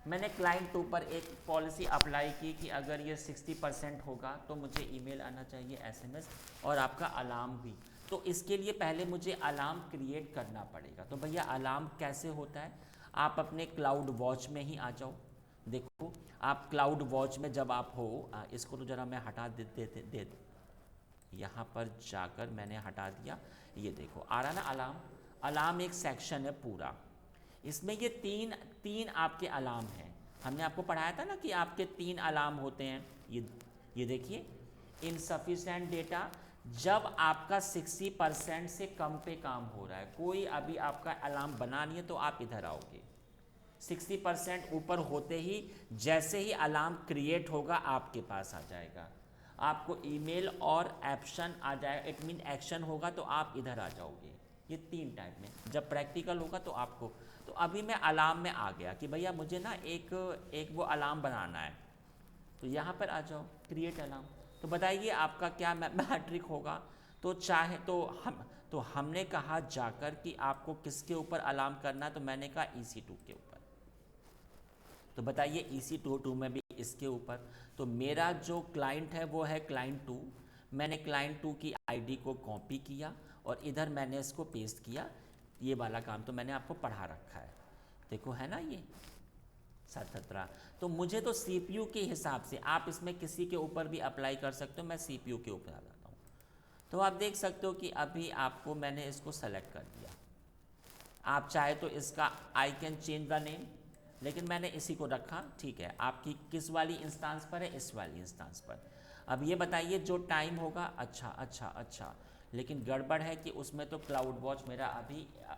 [SPEAKER 1] मैंने क्लाइंट 2 पर एक पॉलिसी अप्लाई की कि अगर ये 60% होगा तो मुझे ईमेल आना चाहिए, एसएमएस, और आपका अलार्म भी। तो इसके लिए पहले मुझे अलार्म क्रिएट करना पड़ेगा। तो भैया अलार्म कैसे होता है, आप अपने क्लाउड वॉच में ही आ जाओ। देखो, आप क्लाउड वॉच में जब आप हो, इसको तो ज़रा मैं हटा दे यहाँ पर जाकर मैंने हटा दिया। ये देखो आ रहा ना अलार्म। अलार्म एक सेक्शन है पूरा, इसमें ये तीन आपके अलार्म हैं। हमने आपको पढ़ाया था ना कि आपके 3 अलार्म होते हैं। ये देखिए, इनसफिशिएंट डेटा, जब आपका 60% से कम पे काम हो रहा है, कोई अभी आपका अलार्म बना नहीं है तो आप इधर आओगे। 60% ऊपर होते ही जैसे ही अलार्म क्रिएट होगा आपके पास आ जाएगा, आपको ईमेल और एक्शन आ जाएगा, इट मीन एक्शन होगा तो आप इधर आ जाओगे। ये 3 टाइप में, जब प्रैक्टिकल होगा तो आपको। तो अभी मैं अलार्म में आ गया कि भैया मुझे ना एक वो अलार्म बनाना है, तो यहाँ पर आ जाओ, क्रिएट अलार्म। तो बताइए आपका क्या मैट्रिक होगा। तो चाहे तो हमने कहा जाकर कि आपको किसके ऊपर अलार्म करना है, तो मैंने कहा EC2 के ऊपर। तो बताइए EC2 में भी इसके ऊपर। तो मेरा जो क्लाइंट है वो है क्लाइंट 2। मैंने क्लाइंट 2 की आईडी को कॉपी किया और इधर मैंने इसको पेस्ट किया। ये वाला काम तो मैंने आपको पढ़ा रखा है, देखो है ना ये 17। तो मुझे तो CPU के हिसाब से, आप इसमें किसी के ऊपर भी अप्लाई कर सकते हो, मैं CPU के ऊपर आ जाता हूँ। तो आप देख सकते हो कि अभी आपको मैंने इसको सेलेक्ट कर दिया। आप चाहे तो इसका I can change the name, लेकिन मैंने इसी को रखा, ठीक है। आपकी किस वाली इंस्टांस पर है? इस वाली इंस्टांस पर। अब ये बताइए जो टाइम होगा, अच्छा अच्छा अच्छा, लेकिन गड़बड़ है कि उसमें तो क्लाउड वॉच मेरा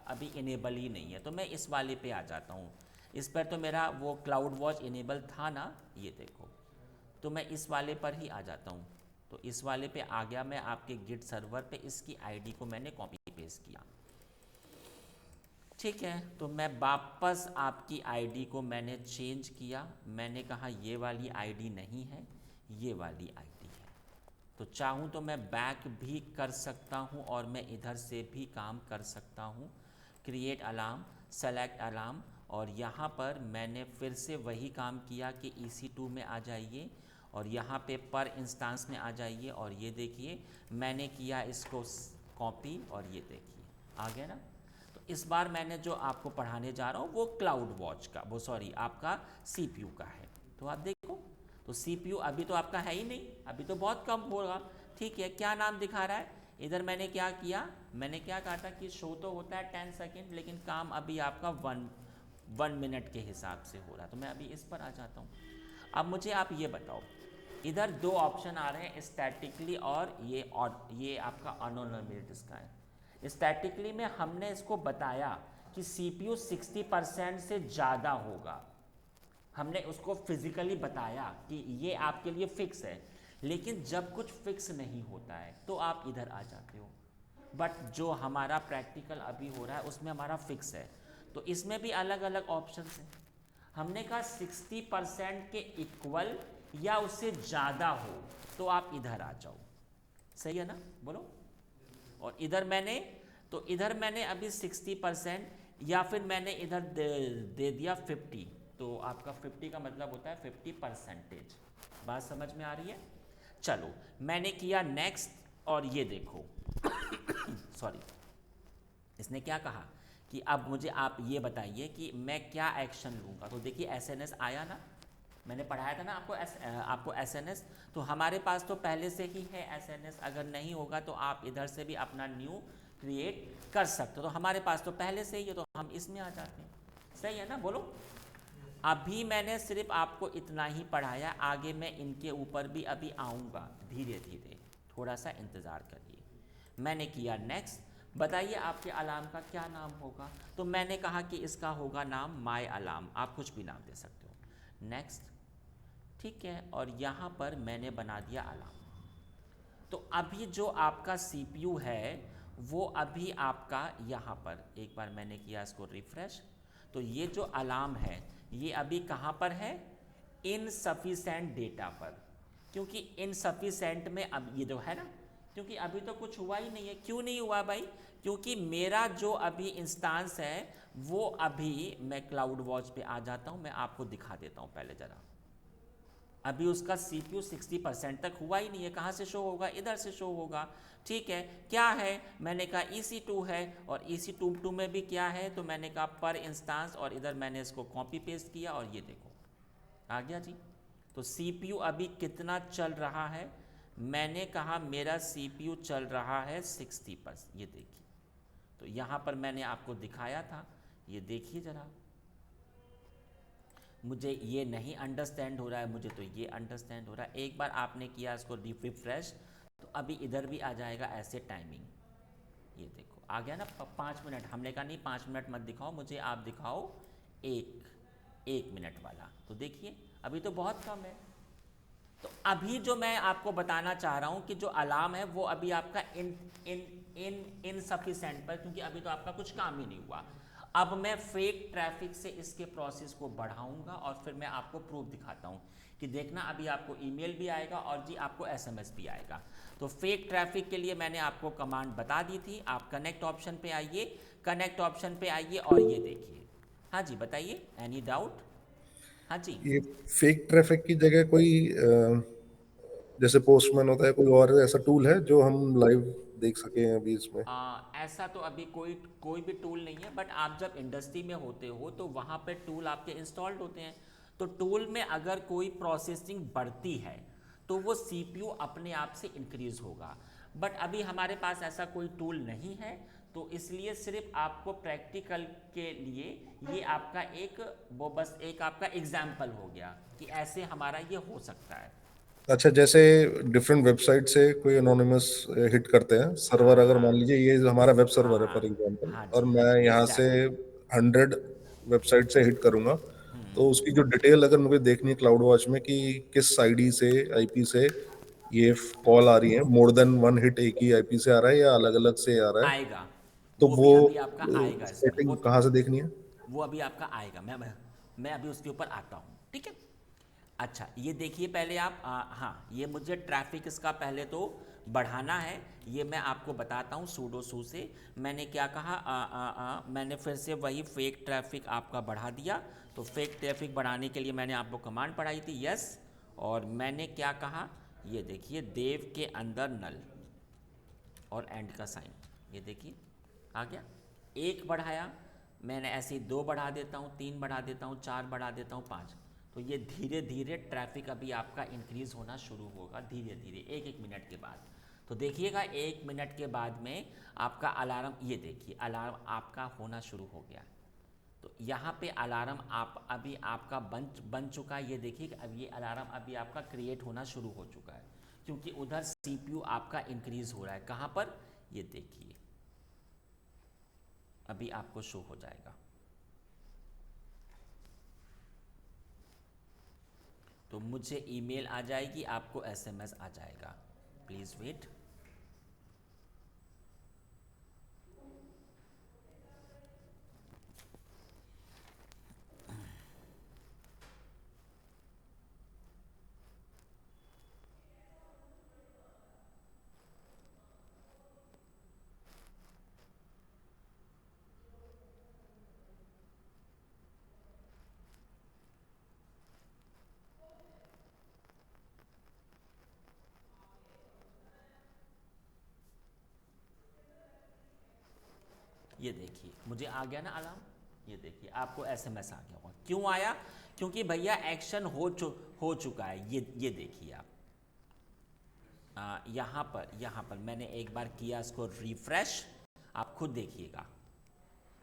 [SPEAKER 1] अभी इनेबल ही नहीं है, तो मैं इस वाले पे आ जाता हूँ। इस पर तो मेरा वो क्लाउड वॉच इनेबल था ना, ये देखो, तो मैं इस वाले पर ही आ जाता हूँ। तो इस वाले पे आ गया मैं, आपके गिट सर्वर पे इसकी आईडी को मैंने कॉपी पेस्ट किया, ठीक है। तो मैं वापस आपकी आईडी को मैंने चेंज किया, मैंने कहा ये वाली आईडी नहीं है, ये वाली आईडी है। तो चाहूँ तो मैं बैक भी कर सकता हूँ और मैं इधर से भी काम कर सकता हूँ। क्रिएट अलार्म, सेलेक्ट अलार्म, और यहाँ पर मैंने फिर से वही काम किया कि EC2 में आ जाइए और यहाँ पे पर इंस्टांस में आ जाइए, और ये देखिए मैंने किया इसको कॉपी, और ये देखिए आ गया ना। तो इस बार मैंने जो आपको पढ़ाने जा रहा हूँ वो क्लाउड वॉच का, वो सॉरी आपका CPU का है। तो आप देखो, तो CPU अभी तो आपका है ही नहीं, अभी तो बहुत कम होगा, ठीक है। क्या नाम दिखा रहा है इधर? मैंने क्या किया, मैंने क्या कहा था कि शो तो होता है 10 सेकेंड, लेकिन काम अभी आपका 1 मिनट के हिसाब से हो रहा है। तो मैं अभी इस पर आ जाता हूँ। अब मुझे आप ये बताओ, इधर दो ऑप्शन आ रहे हैं, स्टैटिकली और ये आपका अनोनमेटेड इसका है। स्टैटिकली में हमने इसको बताया कि CPU 60% से ज़्यादा होगा, हमने उसको फिजिकली बताया कि ये आपके लिए फिक्स है। लेकिन जब कुछ फिक्स नहीं होता है तो आप इधर आ जाते हो, बट जो हमारा प्रैक्टिकल अभी हो रहा है उसमें हमारा फिक्स है। तो इसमें भी अलग अलग ऑप्शन हैं। हमने कहा 60% के इक्वल या उससे ज़्यादा हो तो आप इधर आ जाओ, सही है ना, बोलो। और इधर मैंने अभी 60%, या फिर मैंने इधर दे दिया 50। तो आपका 50 का मतलब होता है 50%। बात समझ में आ रही है? चलो, मैंने किया नेक्स्ट, और ये देखो सॉरी, इसने क्या कहा कि अब मुझे आप ये बताइए कि मैं क्या एक्शन लूँगा। तो देखिए SNS आया ना, मैंने पढ़ाया था ना आपको SNS। तो हमारे पास तो पहले से ही है SNS, अगर नहीं होगा तो आप इधर से भी अपना न्यू क्रिएट कर सकते हो। तो हमारे पास तो पहले से ही है, तो हम इसमें आ जाते हैं, सही है ना, बोलो। अभी मैंने सिर्फ आपको इतना ही पढ़ाया, आगे मैं इनके ऊपर भी अभी आऊँगा धीरे धीरे, थोड़ा सा इंतज़ार करिए। मैंने किया नेक्स्ट, बताइए आपके अलार्म का क्या नाम होगा। तो मैंने कहा कि इसका होगा नाम माय अलार्म, आप कुछ भी नाम दे सकते हो। नेक्स्ट, ठीक है, और यहाँ पर मैंने बना दिया अलार्म। तो अभी जो आपका CPU है वो अभी आपका यहाँ पर, एक बार मैंने किया इसको रिफ्रेश, तो ये जो अलार्म है ये अभी कहाँ पर है? इनसफिशेंट डेटा पर। क्योंकि इनसफिशेंट में अब ये जो है ना, क्योंकि अभी तो कुछ हुआ ही नहीं है। क्यों नहीं हुआ भाई? क्योंकि मेरा जो अभी इंस्टांस है वो अभी, मैं क्लाउड वॉच पे आ जाता हूँ, मैं आपको दिखा देता हूँ पहले ज़रा। अभी उसका CPU 60% तक हुआ ही नहीं है, कहाँ से शो होगा? इधर से शो होगा, ठीक है। क्या है? मैंने कहा EC2 है, और EC2 में भी क्या है? तो मैंने कहा पर इंस्टांस, और इधर मैंने इसको कॉपी पेस्ट किया, और ये देखो आ गया जी। तो CPU अभी कितना चल रहा है? मैंने कहा मेरा CPU चल रहा है 60%, ये देखिए। तो यहाँ पर मैंने आपको दिखाया था, ये देखिए ज़रा। मुझे ये नहीं अंडरस्टैंड हो रहा है, मुझे तो ये अंडरस्टैंड हो रहा है। एक बार आपने किया इसको रिफ्रेश, तो अभी इधर भी आ जाएगा ऐसे टाइमिंग, ये देखो आ गया ना 5 मिनट। हमने कहा नहीं 5 मिनट मत दिखाओ मुझे, आप दिखाओ एक मिनट वाला। तो देखिए अभी तो बहुत कम है। तो अभी जो मैं आपको बताना चाह रहा हूँ कि जो अलार्म है वो अभी आपका इनसफिशेंट पर, क्योंकि अभी तो आपका कुछ काम ही नहीं हुआ। अब मैं फेक ट्रैफिक से इसके प्रोसेस को बढ़ाऊंगा, और फिर मैं आपको प्रूफ दिखाता हूँ कि देखना अभी आपको ईमेल भी आएगा और जी आपको SMS भी आएगा। तो फेक ट्रैफिक के लिए मैंने आपको कमांड बता दी थी। आप कनेक्ट ऑप्शन पे आइए, कनेक्ट ऑप्शन पे आइए, और ये देखिए। हाँ जी बताइए, एनी डाउट? हाँ जी।
[SPEAKER 2] ये फेक ट्रैफिक की जगह कोई जैसे पोस्टमैन होता है, कोई और ऐसा टूल है जो हम लाइव देख सकें अभी इसमें?
[SPEAKER 1] ऐसा तो अभी कोई कोई भी टूल नहीं है, बट आप जब इंडस्ट्री में होते हो तो वहाँ पे टूल आपके इंस्टॉल्ड होते हैं। तो टूल में अगर कोई प्रोसेसिंग बढ़ती है तो वो CPU अपने आप से इंक्रीज होगा। बट अभी हमारे पास ऐसा कोई टूल नहीं है, तो इसलिए सिर्फ आपको प्रैक्टिकल के लिए ये आपका एक वो बस एक आपका एग्जाम्पल हो गया कि ऐसे हमारा ये हो सकता है।
[SPEAKER 2] अच्छा, जैसे डिफरेंट वेबसाइट से कोई एनोनिमस हिट करते हैं सर्वर,
[SPEAKER 1] हाँ
[SPEAKER 2] अगर मान
[SPEAKER 1] हाँ
[SPEAKER 2] लीजिए ये हमारा वेब सर्वर है
[SPEAKER 1] हाँ
[SPEAKER 2] फॉर एग्जांपल,
[SPEAKER 1] हाँ
[SPEAKER 2] और
[SPEAKER 1] जी,
[SPEAKER 2] मैं यहाँ से
[SPEAKER 1] एग्जैक्टली।
[SPEAKER 2] 100 वेबसाइट से हिट करूंगा, तो उसकी जो डिटेल अगर मुझे देखनी है क्लाउड वॉच में कि किस आईडी से, आईपी से ये कॉल आ रही है, मोर देन वन हिट एक ही आईपी से आ रहा है या अलग अलग से आ रहा है,
[SPEAKER 1] आएगा,
[SPEAKER 2] तो
[SPEAKER 1] वो
[SPEAKER 2] वो
[SPEAKER 1] भी अभी आपका आएगा इसमें,
[SPEAKER 2] सेटिंग कहाँ से देखनी है?
[SPEAKER 1] वो अभी आपका आएगा। मैं अभी उसके ऊपर आता हूँ, ठीक है। अच्छा, ये देखिए पहले आप हाँ, ये मुझे ट्रैफिक इसका पहले तो बढ़ाना है, ये मैं आपको बताता हूँ सूडो सू से। मैंने क्या कहा, मैंने फिर से वही फेक ट्रैफिक आपका बढ़ा दिया। तो फेक ट्रैफिक बढ़ाने के लिए मैंने आपको कमांड पढ़ाई थी, यस। और मैंने क्या कहा, ये देखिए देव के अंदर नल और एंड का साइन, ये देखिए आ गया। एक बढ़ाया मैंने, ऐसे ही 2 बढ़ा देता हूँ, 3 बढ़ा देता हूँ, 4 बढ़ा देता हूँ, 5। तो ये धीरे धीरे ट्रैफिक अभी आपका इंक्रीज़ होना शुरू होगा, धीरे धीरे 1-1 मिनट के बाद। तो देखिएगा 1 मिनट के बाद में आपका अलार्म, ये देखिए अलार्म आपका होना शुरू हो गया। तो यहाँ पे अलार्म आप अभी आपका बन चुका है, ये देखिए कि अब ये अलार्म अभी आपका क्रिएट होना शुरू हो चुका है, क्योंकि उधर सीपीयू आपका इंक्रीज़ हो रहा है। कहाँ पर, ये देखिए अभी आपको शो हो जाएगा। तो मुझे ईमेल आ जाएगी, आपको एसएमएस आ जाएगा, प्लीज़ वेट। ये देखिए मुझे आ गया ना अलार्म, ये देखिए आपको एसएमएस आ गया होगा। क्यों आया, क्योंकि भैया एक्शन हो चुका है। ये देखिए आप यहाँ पर मैंने एक बार किया इसको रिफ्रेश, आप खुद देखिएगा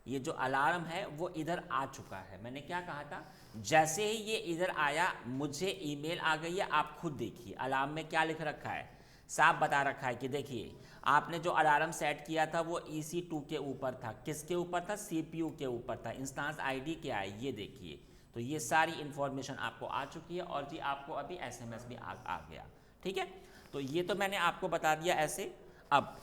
[SPEAKER 1] ये जो अलार्म है वो इधर आ चुका है। मैंने क्या कहा था, जैसे ही ये इधर आया मुझे ईमेल आ गई है। आप खुद देखिए अलार्म में क्या लिख रखा है, साफ बता रखा है कि देखिए आपने जो अलार्म सेट किया था वो EC2 के ऊपर था। किसके ऊपर था, CPU के ऊपर था। इंस्टांस आईडी क्या है, ये देखिए। तो ये सारी इन्फॉर्मेशन आपको आ चुकी है, और जी आपको अभी SMS भी आ गया, ठीक है। तो ये तो मैंने आपको बता दिया ऐसे। अब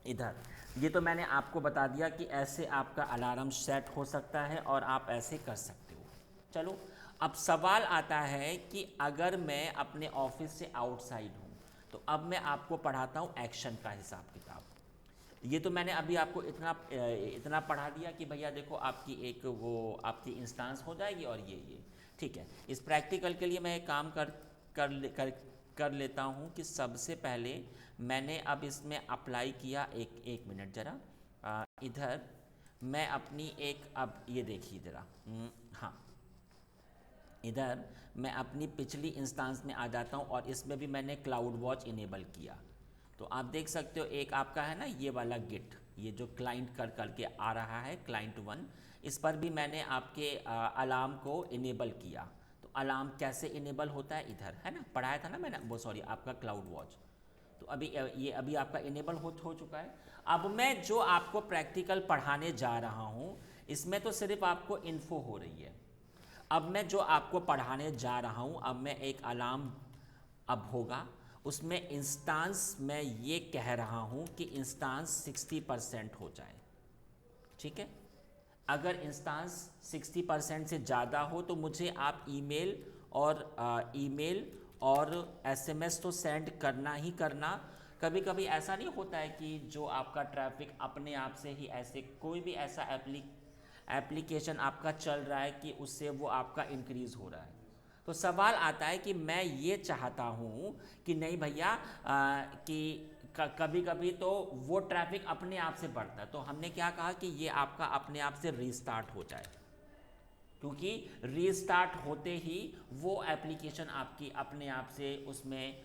[SPEAKER 1] इधर ये तो मैंने आपको बता दिया कि ऐसे आपका अलार्म सेट हो सकता है और आप ऐसे कर सकते हो। चलो अब सवाल आता है कि अगर मैं अपने ऑफिस से आउटसाइड हूँ, तो अब मैं आपको पढ़ाता हूँ एक्शन का हिसाब किताब। ये तो मैंने अभी आपको इतना पढ़ा दिया कि भैया देखो आपकी एक वो आपकी इंस्टांस हो जाएगी, और ये ठीक है। इस प्रैक्टिकल के लिए मैं एक काम कर ले- कर कर लेता हूँ कि सबसे पहले मैंने अब इसमें अप्लाई किया। एक मिनट ज़रा, इधर मैं अपनी एक, अब ये देखिए ज़रा, हाँ इधर मैं अपनी पिछली इंस्टांस में आ जाता हूँ, और इसमें भी मैंने क्लाउड वॉच इनेबल किया। तो आप देख सकते हो एक आपका है ना ये वाला गिट, ये जो क्लाइंट करके आ रहा है क्लाइंट 1, इस पर भी मैंने आपके अलार्म को इनेबल किया। तो अलार्म कैसे इनेबल होता है, इधर है ना, पढ़ाया था ना मैंने, वो सॉरी आपका क्लाउड वॉच। तो अभी ये अभी आपका इनेबल हो चुका है। अब मैं जो आपको प्रैक्टिकल पढ़ाने जा रहा हूँ, इसमें तो सिर्फ आपको इन्फो हो रही है। अब मैं जो आपको पढ़ाने जा रहा हूँ, अब मैं एक अलार्म अब होगा, उसमें इंस्टांस मैं ये कह रहा हूँ कि इंस्टांस 60% हो जाए, ठीक है। अगर इंस्टांस 60% से ज़्यादा हो तो मुझे आप ईमेल और एसएमएस तो सेंड करना ही करना। कभी कभी ऐसा नहीं होता है कि जो आपका ट्रैफिक अपने आप से ही ऐसे कोई भी ऐसा एप्लीकेशन आपका चल रहा है कि उससे वो आपका इंक्रीज़ हो रहा है। तो सवाल आता है कि मैं ये चाहता हूँ कि नहीं भैया, कि कभी कभी तो वो ट्रैफिक अपने आप से बढ़ता है। तो हमने क्या कहा कि ये आपका अपने आप से रीस्टार्ट हो जाए, क्योंकि रीस्टार्ट होते ही वो एप्लीकेशन आपकी अपने आप से उसमें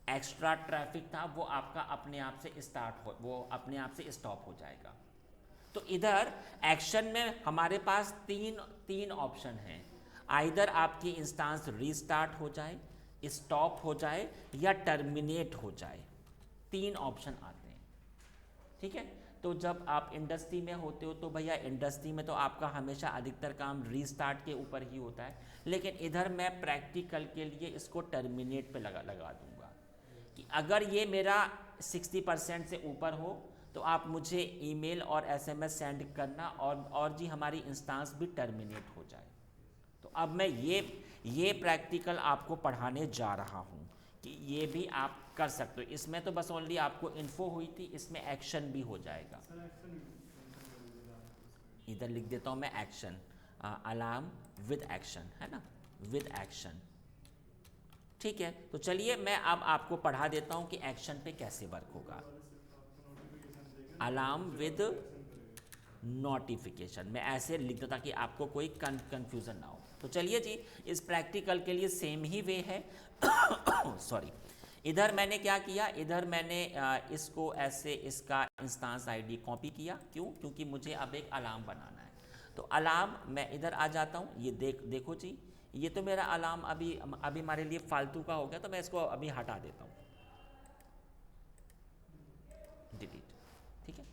[SPEAKER 1] एक्स्ट्रा ट्रैफिक था वो आपका अपने आप से स्टार्ट हो, वो अपने आप से स्टॉप हो जाएगा। तो इधर एक्शन में हमारे पास तीन तीन ऑप्शन हैं, आइदर आपकी इंस्टेंस रीस्टार्ट हो जाए, स्टॉप हो जाए या टर्मिनेट हो जाए, तीन ऑप्शन आते हैं। ठीक है, तो जब आप इंडस्ट्री में होते हो तो भैया इंडस्ट्री में तो आपका हमेशा अधिकतर काम रीस्टार्ट के ऊपर ही होता है, लेकिन इधर मैं प्रैक्टिकल के लिए इसको टर्मिनेट पे लगा दूंगा कि अगर ये मेरा 60% से ऊपर हो तो आप मुझे ईमेल और एसएमएस सेंड करना और जी हमारी इंस्टेंस भी टर्मिनेट हो जाए। तो अब मैं ये प्रैक्टिकल आपको पढ़ाने जा रहा हूँ कि ये भी आप कर सकते हो। इसमें तो बस ओनली आपको इन्फो हुई थी, इसमें एक्शन भी हो जाएगा। इधर लिख देता हूँ मैं एक्शन, अलार्म विद एक्शन, है ना, विद एक्शन। ठीक है, तो चलिए मैं अब आपको पढ़ा देता हूँ कि एक्शन पे कैसे वर्क होगा। अलार्म विद नोटिफिकेशन, मैं ऐसे लिख देता ताकि आपको कोई कंफ्यूजन ना हो। तो चलिए जी, इस प्रैक्टिकल के लिए सेम ही वे है। सॉरी, इधर मैंने क्या किया, इधर मैंने इसको ऐसे इसका इंस्टेंस आईडी कॉपी किया। क्यों? क्योंकि मुझे अब एक अलार्म बनाना है। तो अलार्म मैं इधर आ जाता हूँ, ये देखो जी, ये तो मेरा अलार्म अभी हमारे लिए फालतू का हो गया, तो मैं इसको अभी हटा देता हूँ, डिलीट। ठीक है,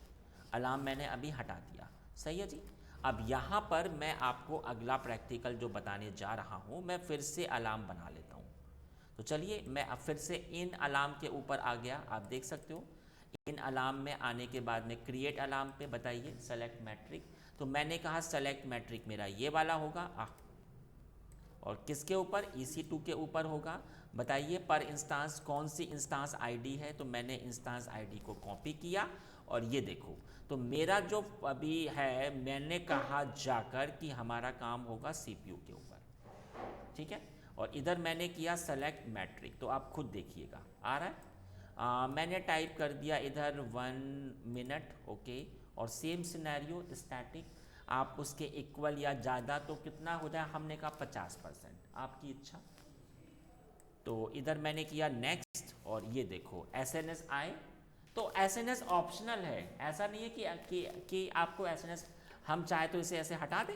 [SPEAKER 1] अलार्म मैंने अभी हटा दिया, सही है जी। अब यहाँ पर मैं आपको अगला प्रैक्टिकल जो बताने जा रहा हूँ, मैं फिर से अलार्म बना लेता हूँ। तो चलिए मैं अब फिर से इन अलार्म के ऊपर आ गया, आप देख सकते हो। इन अलार्म में आने के बाद में क्रिएट अलार्म पे बताइए सेलेक्ट मैट्रिक, तो मैंने कहा सेलेक्ट मैट्रिक मेरा ये वाला होगा, और किसके ऊपर, EC2 के ऊपर होगा। बताइए पर इंस्टेंस कौन सी इंस्टेंस आईडी है, तो मैंने इंस्टेंस आईडी को कॉपी किया और ये देखो, तो मेरा जो अभी है, मैंने कहा जाकर कि हमारा काम होगा CPU के ऊपर। ठीक है, और इधर मैंने किया सेलेक्ट मैट्रिक, तो आप खुद देखिएगा आ रहा है। मैंने टाइप कर दिया इधर 1 मिनट, ओके, और सेम सिनेरियो स्टैटिक, आप उसके इक्वल या ज़्यादा, तो कितना हो जाए, हमने कहा 50%, आपकी इच्छा। तो इधर मैंने किया नेक्स्ट, और ये देखो SNS आए। तो SNS ऑप्शनल है, ऐसा नहीं है कि आपको SNS, हम चाहे तो इसे ऐसे हटा दें,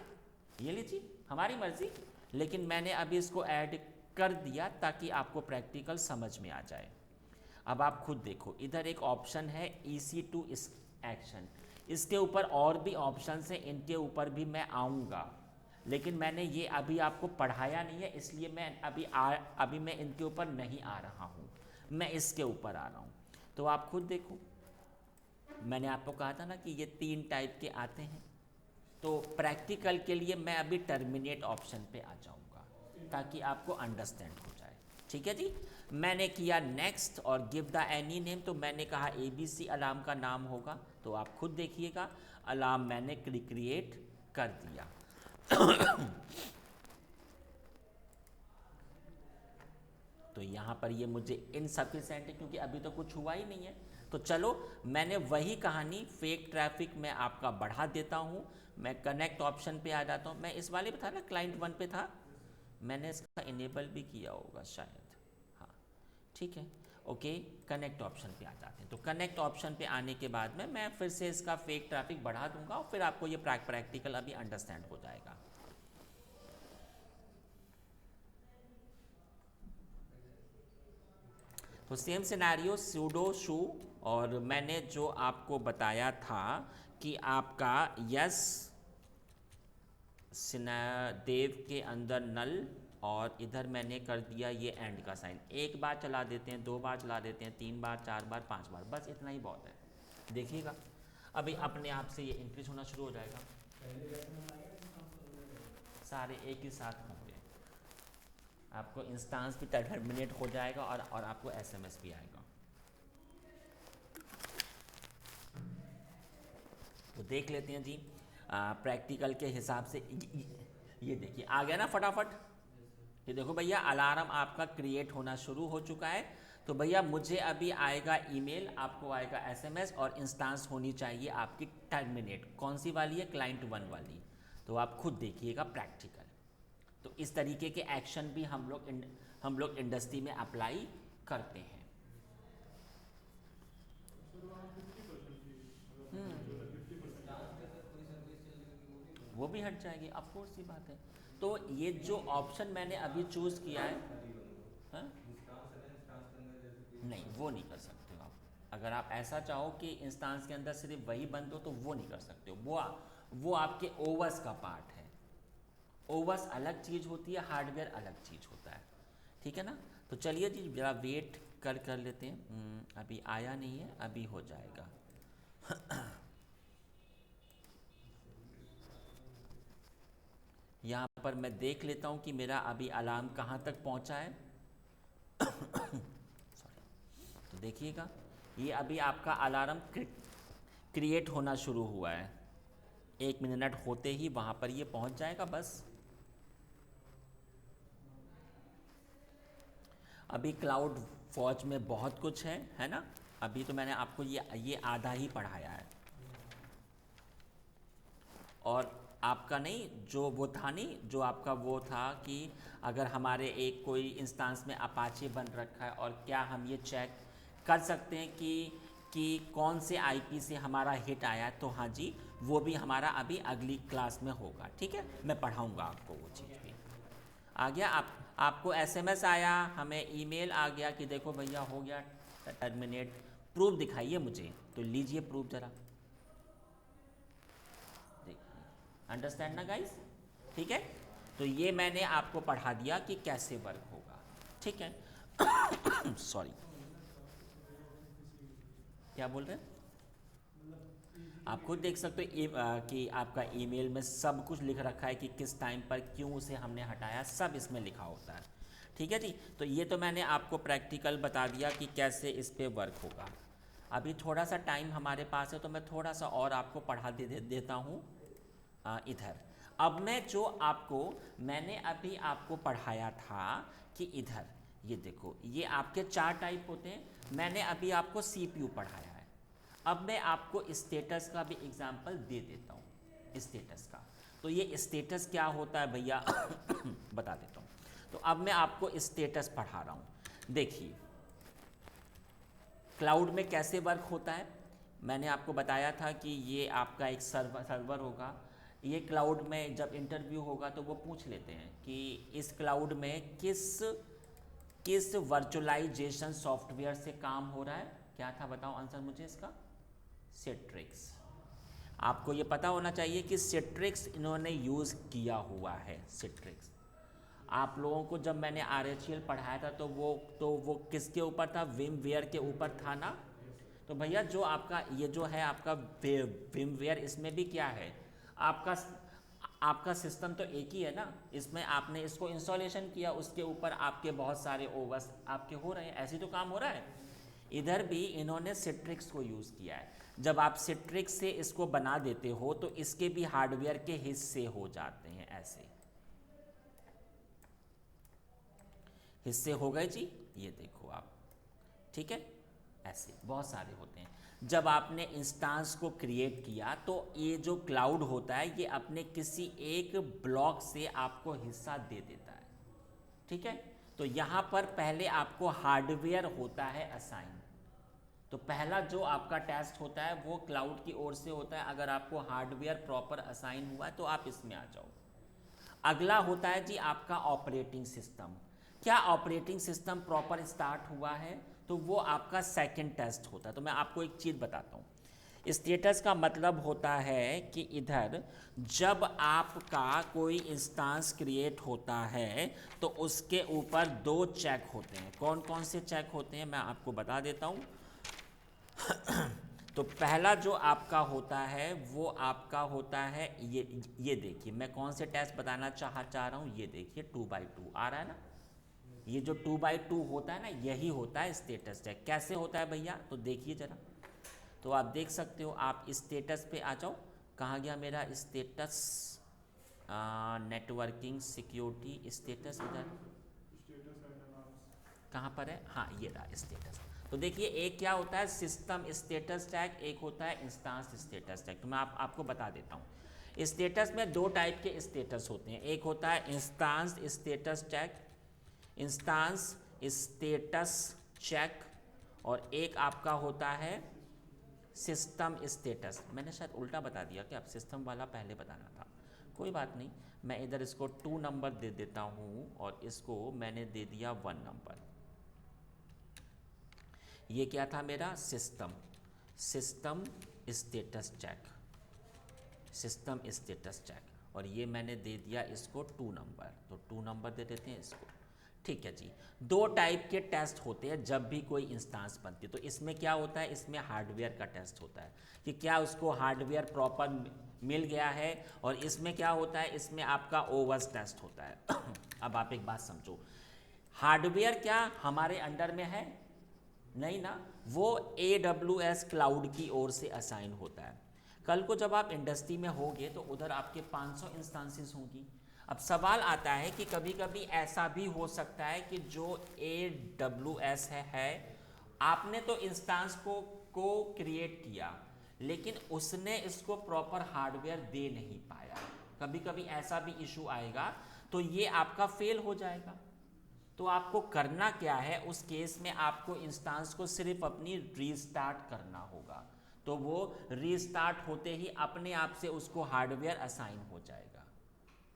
[SPEAKER 1] ये लीजिए हमारी मर्जी, लेकिन मैंने अभी इसको ऐड कर दिया ताकि आपको प्रैक्टिकल समझ में आ जाए। अब आप खुद देखो, इधर एक ऑप्शन है EC2 एक्शन, इसके ऊपर और भी ऑप्शन हैं, इनके ऊपर भी मैं आऊँगा, लेकिन मैंने ये अभी आपको पढ़ाया नहीं है, इसलिए मैं अभी मैं इनके ऊपर नहीं आ रहा हूँ, मैं इसके ऊपर आ रहा हूँ। तो आप खुद देखो, मैंने आपको कहा था ना कि ये 3 टाइप के आते हैं। तो प्रैक्टिकल के लिए मैं अभी टर्मिनेट ऑप्शन पे आ जाऊँगा ताकि आपको अंडरस्टैंड हो जाए। ठीक है जी, मैंने किया नेक्स्ट और गिव द एनी नेम, तो मैंने कहा ABC अलार्म का नाम होगा, तो आप खुद देखिएगा, अलार्म मैंने क्रिएट कर दिया। तो यहाँ पर ये मुझे इनसफिशेंट है क्योंकि अभी तो कुछ हुआ ही नहीं है। तो चलो मैंने वही कहानी फेक ट्रैफिक में आपका बढ़ा देता हूँ, मैं कनेक्ट ऑप्शन पे आ जाता हूँ। मैं इस वाले पे था ना, क्लाइंट 1 पे था, मैंने इसका इनेबल भी किया होगा शायद, हाँ ठीक है, ओके। कनेक्ट ऑप्शन पे आ जाते हैं, तो कनेक्ट ऑप्शन पे आने के बाद में मैं फिर से इसका फेक ट्रैफिक बढ़ा दूंगा और फिर आपको ये प्रैक्टिकल अभी अंडरस्टैंड हो जाएगा। तो सेम सिनेरियो सूडो शू, और मैंने जो आपको बताया था कि आपका यस देव के अंदर नल, और इधर मैंने कर दिया ये एंड का साइन। एक बार चला देते हैं, 2 बार चला देते हैं, 3 बार, 4 बार, 5 बार, बस इतना ही बहुत है। देखिएगा अभी अपने आप से ये इंक्रीज होना शुरू हो जाएगा, सारे एक ही साथ होंगे, आपको इंस्टेंस भी टर्मिनेट हो जाएगा और आपको SMS भी आएगा। तो देख लेते हैं जी प्रैक्टिकल के हिसाब से। ये देखिए आ गया ना फटाफट, ये देखो भैया अलार्म आपका क्रिएट होना शुरू हो चुका है। तो भैया मुझे अभी आएगा ईमेल, आपको आएगा SMS, और इंस्टेंस होनी चाहिए आपकी टर्मिनेट। कौन सी वाली है? क्लाइंट 1 वाली। तो आप खुद देखिएगा प्रैक्टिकल। तो इस तरीके के एक्शन भी हम लोग इंडस्ट्री में अप्लाई करते हैं। वो भी हट जाएगी, ऑफ कोर्स सी बात है। तो ये जो ऑप्शन मैंने अभी चूज़ किया है, हाँ? नहीं, वो नहीं कर सकते हो आप। अगर आप ऐसा चाहो कि इंस्टांस के अंदर सिर्फ वही बंद हो तो वो नहीं कर सकते हो। वो आपके ओवस का पार्ट है। ओवस अलग चीज़ होती है, हार्डवेयर अलग चीज़ होता है, ठीक है ना। तो चलिए जी ज़रा वेट कर लेते हैं। अभी आया नहीं है, अभी हो जाएगा। यहाँ पर मैं देख लेता हूँ कि मेरा अभी अलार्म कहाँ तक पहुँचा है। सॉरी। तो देखिएगा, ये अभी आपका अलार्म क्रिएट होना शुरू हुआ है। 1 मिनट होते ही वहाँ पर ये पहुँच जाएगा बस। अभी क्लाउड वॉच में बहुत कुछ है ना। अभी तो मैंने आपको ये आधा ही पढ़ाया है, और आपका नहीं, जो वो था नहीं, जो आपका वो था कि अगर हमारे एक कोई इंस्टांस में अपाचे बन रखा है और क्या हम ये चेक कर सकते हैं कि कौन से आईपी से हमारा हिट आया है, तो हाँ जी, वो भी हमारा अभी अगली क्लास में होगा, ठीक है। मैं पढ़ाऊँगा आपको वो चीज़ भी। आ गया आपको एसएमएस आया, हमें ईमेल आ गया कि देखो भैया हो गया टर्मिनेट, प्रूफ दिखाइए मुझे। तो लीजिए प्रूफ ज़रा, अंडरस्टैंड ना गाइस, ठीक है। तो ये मैंने आपको पढ़ा दिया कि कैसे वर्क होगा, ठीक है। सॉरी, क्या बोल रहे हैं? आप खुद देख सकते हो कि आपका ईमेल में सब कुछ लिख रखा है कि किस टाइम पर क्यों उसे हमने हटाया, सब इसमें लिखा होता है, ठीक है जी। तो ये तो मैंने आपको प्रैक्टिकल बता दिया कि कैसे इस पे वर्क होगा। अभी थोड़ा सा टाइम हमारे पास है, तो मैं थोड़ा सा और आपको पढ़ा देता हूँ इधर। अब मैं जो मैंने अभी आपको पढ़ाया था कि इधर ये देखो, ये आपके 4 टाइप होते हैं। मैंने अभी आपको सीपीयू पढ़ाया है। अब मैं आपको स्टेटस का भी एग्जांपल दे देता हूँ, स्टेटस का। तो ये स्टेटस क्या होता है भैया, बता देता हूँ। तो अब मैं आपको स्टेटस पढ़ा रहा हूँ। देखिए क्लाउड में कैसे वर्क होता है। मैंने आपको बताया था कि ये आपका एक सर्वर होगा। ये क्लाउड में जब इंटरव्यू होगा तो वो पूछ लेते हैं कि इस क्लाउड में किस वर्चुअलाइजेशन सॉफ्टवेयर से काम हो रहा है। क्या था बताओ आंसर मुझे इसका? सिट्रिक्स। आपको ये पता होना चाहिए कि सिट्रिक्स इन्होंने यूज़ किया हुआ है। सिट्रिक्स आप लोगों को जब मैंने RHEL पढ़ाया था तो वो किसके ऊपर था? विमवेयर के ऊपर था ना। तो भैया जो आपका ये जो है आपका विमवेयर, इसमें भी क्या है, आपका सिस्टम तो एक ही है ना। इसमें आपने इसको इंस्टॉलेशन किया, उसके ऊपर आपके बहुत सारे ओवर्स आपके हो रहे हैं, ऐसे तो काम हो रहा है। इधर भी इन्होंने सिट्रिक्स को यूज़ किया है। जब आप सिट्रिक्स से इसको बना देते हो तो इसके भी हार्डवेयर के हिस्से हो जाते हैं, ऐसे हिस्से हो गए जी। ये देखो आप, ठीक है, ऐसे बहुत सारे होते हैं। जब आपने इंस्टांस को क्रिएट किया तो ये जो क्लाउड होता है ये अपने किसी एक ब्लॉक से आपको हिस्सा दे देता है, ठीक है। तो यहाँ पर पहले आपको हार्डवेयर होता है असाइन। तो पहला जो आपका टेस्ट होता है वो क्लाउड की ओर से होता है। अगर आपको हार्डवेयर प्रॉपर असाइन हुआ है तो आप इसमें आ जाओ। अगला होता है जी आपका ऑपरेटिंग सिस्टम। क्या ऑपरेटिंग सिस्टम प्रॉपर स्टार्ट हुआ है, तो वो आपका सेकंड टेस्ट होता है। तो मैं आपको एक चीज़ बताता हूँ। स्टेटस का मतलब होता है कि इधर जब आपका कोई इंस्टांस क्रिएट होता है तो उसके ऊपर 2 चेक होते हैं। कौन कौन से चेक होते हैं मैं आपको बता देता हूँ। तो पहला जो आपका होता है वो आपका होता है ये देखिए, मैं कौन से टेस्ट बताना चाह रहा हूँ। ये देखिए 2x2 आ रहा है ना। ये जो 2x2 होता है ना, यही होता है स्टेटस चेक। कैसे होता है भैया, तो देखिए ज़रा। तो आप देख सकते हो, आप स्टेटस पे आ जाओ। कहाँ गया मेरा स्टेटस? नेटवर्किंग सिक्योरिटी स्टेटस, इधर कहाँ पर है? हाँ ये रहा स्टेटस। तो देखिए एक क्या होता है सिस्टम स्टेटस टैग, एक होता है इंस्टांस स्टेटस टैग। तो मैं आपको बता देता हूँ। स्टेटस में 2 टाइप के स्टेटस होते हैं। एक होता है instance status tag, instance status check, और एक आपका होता है सिस्टम स्टेटस। मैंने शायद उल्टा बता दिया कि आप सिस्टम वाला पहले बताना था। कोई बात नहीं, मैं इधर इसको 2 नंबर दे देता हूँ और इसको मैंने दे दिया 1 नंबर। ये क्या था मेरा system, system status check, system status check, और ये मैंने दे दिया इसको 2 नंबर, तो 2 नंबर दे देते हैं इसको। ठीक है जी, 2 टाइप के टेस्ट होते हैं जब भी कोई इंस्टेंस बनती है। तो इसमें क्या होता है, इसमें हार्डवेयर का टेस्ट होता है कि क्या उसको हार्डवेयर प्रॉपर मिल गया है, और इसमें क्या होता है, इसमें आपका ओवर्स टेस्ट होता है। अब आप एक बात समझो, हार्डवेयर क्या हमारे अंडर में है नहीं ना, वो AWS क्लाउड की ओर से असाइन होता है। कल को जब आप इंडस्ट्री में होंगे तो उधर आपके 500 इंस्टेंसेस होंगी। अब सवाल आता है कि कभी कभी ऐसा भी हो सकता है कि जो AWS है आपने तो इंस्टेंस को क्रिएट किया, लेकिन उसने इसको प्रॉपर हार्डवेयर दे नहीं पाया। कभी कभी ऐसा भी इशू आएगा, तो ये आपका फेल हो जाएगा। तो आपको करना क्या है उस केस में, आपको इंस्टेंस को सिर्फ अपनी रीस्टार्ट करना होगा, तो वो रीस्टार्ट होते ही अपने आप से उसको हार्डवेयर असाइन हो जाएगा।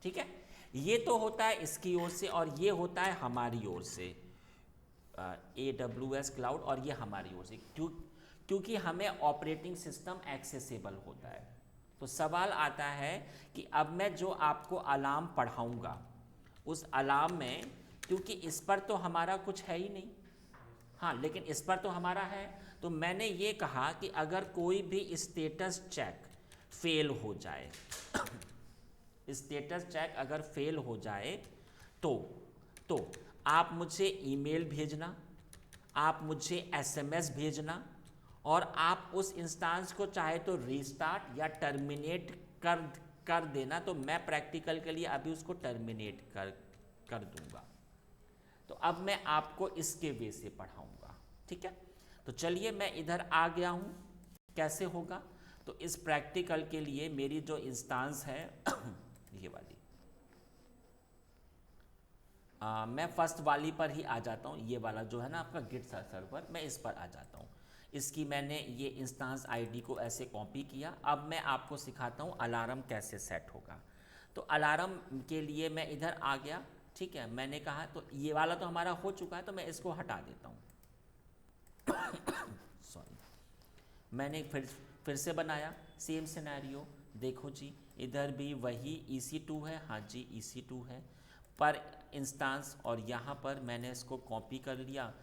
[SPEAKER 1] ठीक है, ये तो होता है इसकी ओर से, और ये होता है हमारी ओर से AWS क्लाउड, और ये हमारी ओर से क्योंकि हमें ऑपरेटिंग सिस्टम एक्सेसिबल होता है। तो सवाल आता है कि अब मैं जो आपको अलार्म पढ़ाऊंगा उस अलार्म में, क्योंकि इस पर तो हमारा कुछ है ही नहीं, हाँ लेकिन इस पर तो हमारा है, तो मैंने ये कहा कि अगर कोई भी स्टेटस चेक फेल हो जाए, स्टेटस चेक अगर फेल हो जाए तो आप मुझे ईमेल भेजना, आप मुझे SMS भेजना, और आप उस इंस्टेंस को चाहे तो रीस्टार्ट या टर्मिनेट कर देना। तो मैं प्रैक्टिकल के लिए अभी उसको टर्मिनेट कर दूंगा। तो अब मैं आपको इसके वे से पढ़ाऊंगा। ठीक है, तो चलिए मैं इधर आ गया हूँ। कैसे होगा, तो इस प्रैक्टिकल के लिए मेरी जो इंस्टेंस है ये वाली, मैं फर्स्ट वाली पर ही आ जाता हूँ। ये वाला जो है ना आपका गिट सर्वर, मैं इस पर आ जाता हूँ। इसकी मैंने ये इंस्टेंस आईडी को ऐसे कॉपी किया। अब मैं आपको सिखाता हूँ अलार्म कैसे सेट होगा। तो अलार्म के लिए मैं इधर आ गया। ठीक है, मैंने कहा तो ये वाला तो हमारा हो चुका है, तो मैं इसको हटा देता हूँ। सॉरी, मैंने फिर से बनाया सेम सिनेरियो। देखो जी, इधर भी वही EC2 है, हाँ जी EC2 है पर इंस्टेंस, और यहाँ पर मैंने इसको कॉपी कर लिया।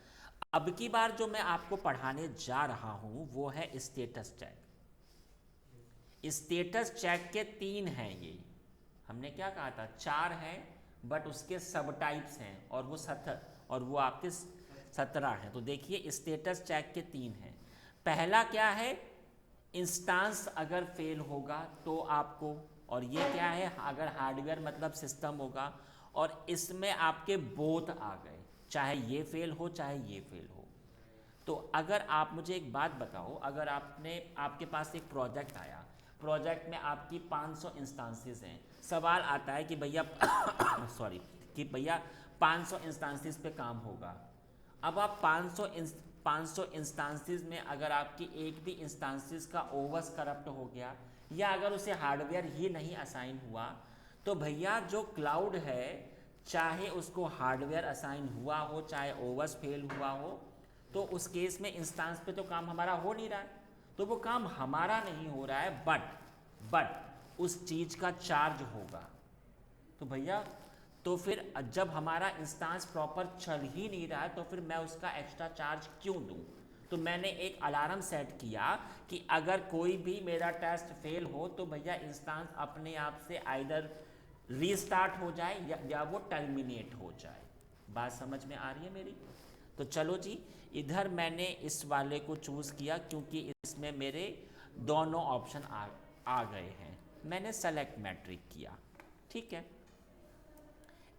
[SPEAKER 1] अब की बार जो मैं आपको पढ़ाने जा रहा हूँ वो है स्टेटस चेक। स्टेटस चेक के 3 हैं, ये हमने क्या कहा था 4 हैं, बट उसके सब टाइप्स हैं, और वो आपके 17 हैं। तो देखिए स्टेटस चेक के 3 हैं। पहला क्या है, इंस्टेंस अगर फेल होगा तो आपको, और ये क्या है अगर हार्डवेयर मतलब सिस्टम होगा, और इसमें आपके बोथ आ गए, चाहे ये फेल हो चाहे ये फेल हो। तो अगर आप मुझे एक बात बताओ, अगर आपके पास एक प्रोजेक्ट आया, प्रोजेक्ट में आपकी 500 इंस्टेंसेस हैं, सवाल आता है कि भैया सॉरी कि भैया 500 इंस्टेंसेस पे काम होगा। अब आप 500 इंस्टेंसेस में अगर आपकी एक भी इंस्टेंसेस का ओवर्स करप्ट हो गया, या अगर उसे हार्डवेयर ही नहीं असाइन हुआ, तो भैया जो क्लाउड है, चाहे उसको हार्डवेयर असाइन हुआ हो चाहे ओवर्स फेल हुआ हो, तो उस केस में इंस्टेंस पे तो काम हमारा हो नहीं रहा है, तो वो काम हमारा नहीं हो रहा है, बट उस चीज़ का चार्ज होगा। तो भैया तो फिर जब हमारा इंस्टेंस प्रॉपर चल ही नहीं रहा है, तो फिर मैं उसका एक्स्ट्रा चार्ज क्यों दूं? तो मैंने एक अलार्म सेट किया कि अगर कोई भी मेरा टेस्ट फेल हो तो भैया इंस्टेंस अपने आप से आइदर रीस्टार्ट हो जाए या वो टर्मिनेट हो जाए। बात समझ में आ रही है मेरी? तो चलो जी, इधर मैंने इस वाले को चूज़ किया क्योंकि इसमें मेरे दोनों ऑप्शन आ गए हैं। मैंने सेलेक्ट मैट्रिक किया। ठीक है,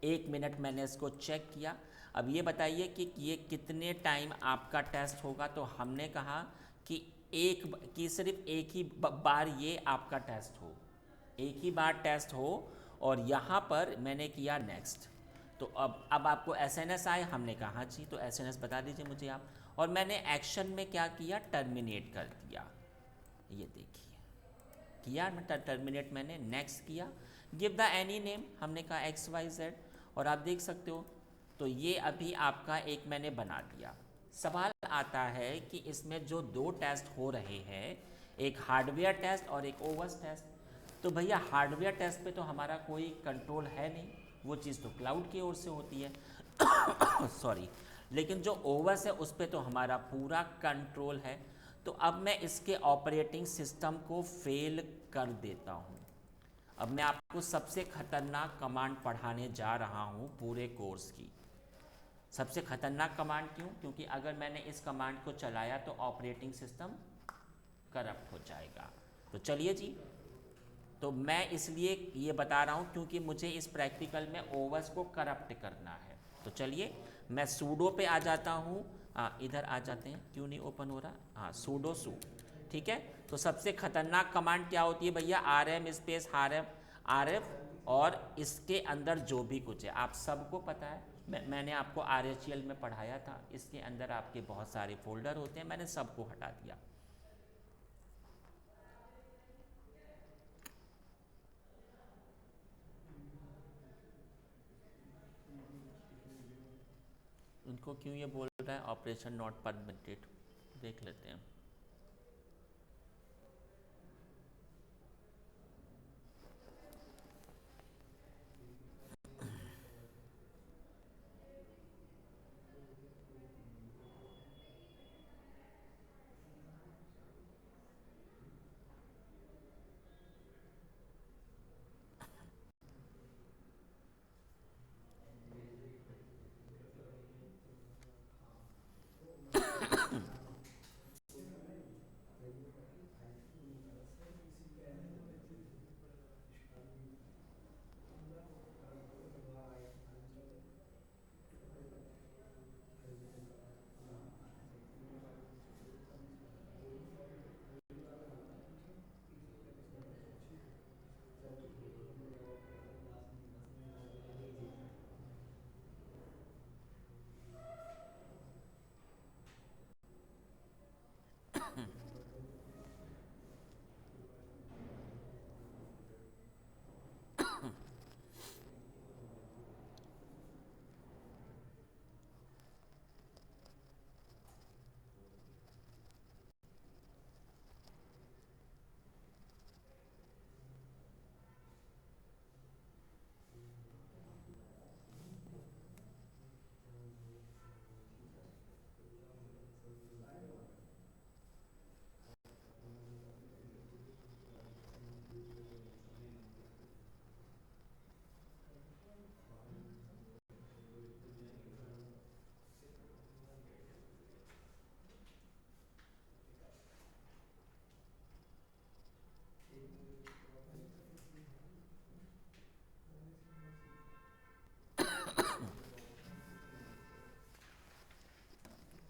[SPEAKER 1] 1 मिनट मैंने इसको चेक किया। अब ये बताइए कि ये कितने टाइम आपका टेस्ट होगा। तो हमने कहा कि सिर्फ एक ही बार ये आपका टेस्ट हो, एक ही बार टेस्ट हो, और यहाँ पर मैंने किया नेक्स्ट। तो अब आपको SMS आए, हमने कहा हाँ जी, तो SMS बता दीजिए मुझे आप। और मैंने एक्शन में क्या किया, टर्मिनेट कर दिया। ये देखिए किया टर्मिनेट मैंने, नेक्स्ट किया, गिव द एनी नेम, हमने कहा एक्स वाई जेड, और आप देख सकते हो तो ये अभी आपका एक मैंने बना दिया। सवाल आता है कि इसमें जो दो टेस्ट हो रहे हैं, एक हार्डवेयर टेस्ट और एक ओवस टेस्ट, तो भैया हार्डवेयर टेस्ट पे तो हमारा कोई कंट्रोल है नहीं, वो चीज़ तो क्लाउड की ओर से होती है सॉरी, लेकिन जो ओवस है उस पर तो हमारा पूरा कंट्रोल है। तो अब मैं इसके ऑपरेटिंग सिस्टम को फेल कर देता हूँ। अब मैं आपको सबसे खतरनाक कमांड पढ़ाने जा रहा हूँ पूरे कोर्स की। सबसे खतरनाक कमांड क्यों? क्योंकि अगर मैंने इस कमांड को चलाया तो ऑपरेटिंग सिस्टम करप्ट हो जाएगा। तो चलिए जी, तो मैं इसलिए ये बता रहा हूँ क्योंकि मुझे इस प्रैक्टिकल में ओवस को करप्ट करना है। तो चलिए मैं सूडो पे आ जाता हूँ, इधर आ जाते हैं, क्यों नहीं ओपन हो रहा, हाँ सूडो सू, ठीक है। तो सबसे खतरनाक कमांड क्या होती है भैया? R M space R F, और इसके अंदर जो भी कुछ है आप सबको पता है, मैंने आपको आर एच एल में पढ़ाया था, इसके अंदर आपके बहुत सारे फोल्डर होते हैं, मैंने सबको हटा दिया। उनको क्यों ये बोल रहा है ऑपरेशन नॉट परमिटेड, देख लेते हैं।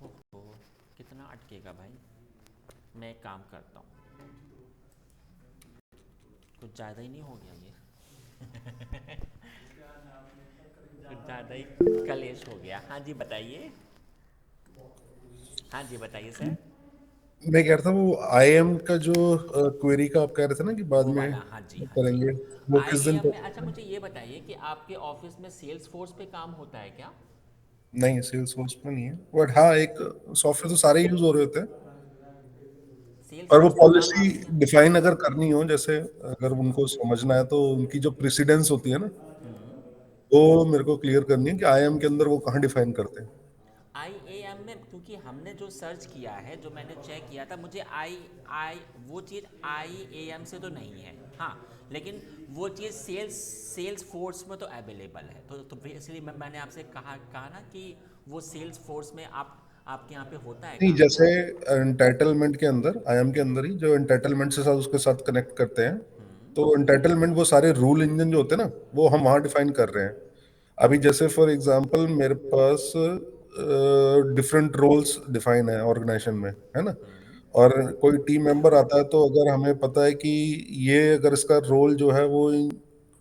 [SPEAKER 1] ओहो, कितना अटकेगा भाई। मैं एक काम करता हूँ, कुछ ज़्यादा ही नहीं हो गया ये कुछ ज़्यादा ही कलेश हो गया। हाँ जी बताइए, हाँ जी बताइए सर।
[SPEAKER 2] मैं कह रहा था वो आईएम का जो क्वेरी का आप कह रहे थे ना कि बाद
[SPEAKER 1] वो
[SPEAKER 2] में
[SPEAKER 1] वाला, हाँ जी हाँ जी।
[SPEAKER 2] करेंगे, वो
[SPEAKER 1] आई
[SPEAKER 2] किस
[SPEAKER 1] ए
[SPEAKER 2] दिन
[SPEAKER 1] एम में,
[SPEAKER 2] कर?
[SPEAKER 1] अच्छा मुझे ये बताइए कि आपके ऑफिस में सेल्स फोर्स पे काम होता है क्या?
[SPEAKER 2] नहीं, सेल्स फोर्स में नहीं है, बट हाँ एक सॉफ्टवेयर तो सारे यूज हो रहे होते हैं।
[SPEAKER 1] सेल्स
[SPEAKER 2] पर वो
[SPEAKER 1] फोर्स पे काम
[SPEAKER 2] पॉलिसी
[SPEAKER 1] आपके यहाँ,
[SPEAKER 2] डिफाइन अगर करनी हो, जैसे अगर उनको समझना है तो उनकी जो प्रेसिडेंस होती है ना, वो मेरे को क्लियर करनी है कि आईएम के अंदर वो कहाँ डिफाइन करते हैं।
[SPEAKER 1] आईएएम में, क्योंकि हमने जो सर्च किया है, जो मैंने चेक किया था, मुझे आई आई वो चीज़ आईएएम से तो नहीं है, हाँ, लेकिन वो चीज़ सेल्स सेल्स फोर्स में तो अवेलेबल है। तो इसलिए मैंने आपसे कहा ना कि वो सेल्स फोर्स में आपके यहाँ पे होता है
[SPEAKER 2] नहीं,
[SPEAKER 1] काम क्या?
[SPEAKER 2] जैसे एंटाइटलमेंट के अंदर, आईएम के अंदर ही जो एंटाइटलमेंट से साथ उसके साथ कनेक्ट करते हैं, तो एंटाइटलमेंट वो सारे रूल इंजन जो होते हैं ना, वो हम वहाँ डिफाइन कर रहे हैं। अभी जैसे फॉर एग्जांपल मेरे पास डिफरेंट रोल्स डिफाइन है ऑर्गेनाइजेशन में, है ना। और कोई टीम मेंबर आता है तो अगर हमें पता है कि ये अगर इसका रोल जो है वो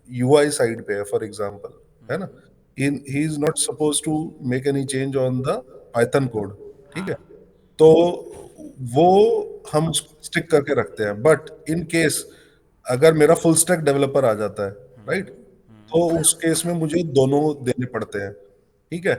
[SPEAKER 2] यूआई साइड पे है फॉर एग्जांपल, है ना, he is not suppose to make any change on the python code, ठीक है।
[SPEAKER 1] हाँ
[SPEAKER 2] तो वो हम स्टिक करके रखते हैं, बट इन केस अगर मेरा फुल स्टैक डेवलपर आ जाता है, राइट, तो उस केस में मुझे दोनों देने पड़ते हैं, ठीक है।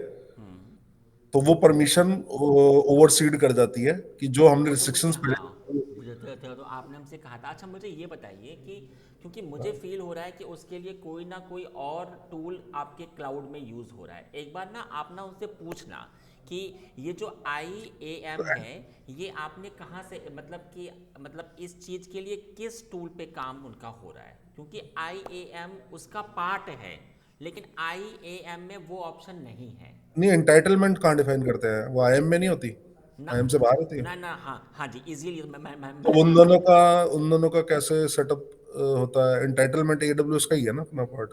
[SPEAKER 2] तो वो परमिशन ओवरसीड कर जाती है कि जो हमने
[SPEAKER 1] वो तो मुझे,
[SPEAKER 2] रिस्ट्रिक्शंस
[SPEAKER 1] हाँ,
[SPEAKER 2] पहले।
[SPEAKER 1] मुझे तो आपने हमसे कहा था। अच्छा मुझे ये बताइए कि क्योंकि मुझे फील हो रहा है कि उसके लिए कोई ना कोई और टूल आपके क्लाउड में यूज़ हो रहा है। एक बार ना आप ना उनसे पूछना कि ये जो आई ए एम है, ये आपने कहाँ से, मतलब कि मतलब इस चीज़ के लिए किस टूल पे काम उनका हो रहा है, क्योंकि आई ए एम उसका पार्ट है, लेकिन आई ए एम में वो ऑप्शन नहीं है
[SPEAKER 2] नहीं, एंटाइटलमेंट कहाँ डिफाइन करते हैं, वो आईएम में नहीं होती,
[SPEAKER 1] ना।
[SPEAKER 2] आईएम से बाहर होती है।
[SPEAKER 1] ना ना, हाँ हाँ जी, इजीली
[SPEAKER 2] तो उन दोनों का कैसे सेटअप होता है? एंटाइटलमेंट एडब्ल्यूएस का ही है ना अपना पार्ट।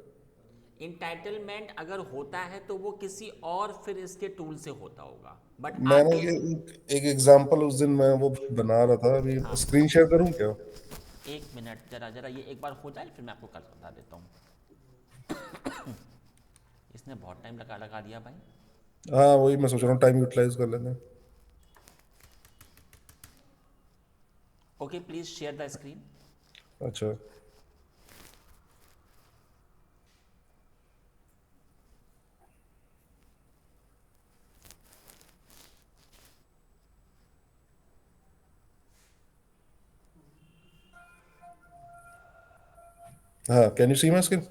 [SPEAKER 1] इंटाइटलमेंट अगर होता है तो वो किसी और फिर इसके टूल से होता होगा, बट
[SPEAKER 2] मैंने
[SPEAKER 1] आई,
[SPEAKER 2] ये एक एग्जांपल उस दिन मैं वो बना रहा था, अभी
[SPEAKER 1] हाँ,
[SPEAKER 2] स्क्रीन शेयर करूं क्या?
[SPEAKER 1] एक मिनट, जरा जरा ये एक बार हो जाए फिर मैं आपको कल बता देता हूँ। इसने बहुत टाइम लगा लगा दिया भाई।
[SPEAKER 2] हाँ, वही मैं सोच रहा हूँ, टाइम यूटिलाइज कर लेते हैं।
[SPEAKER 1] Okay please share the screen.
[SPEAKER 2] अच्छा। हाँ, can you see my screen?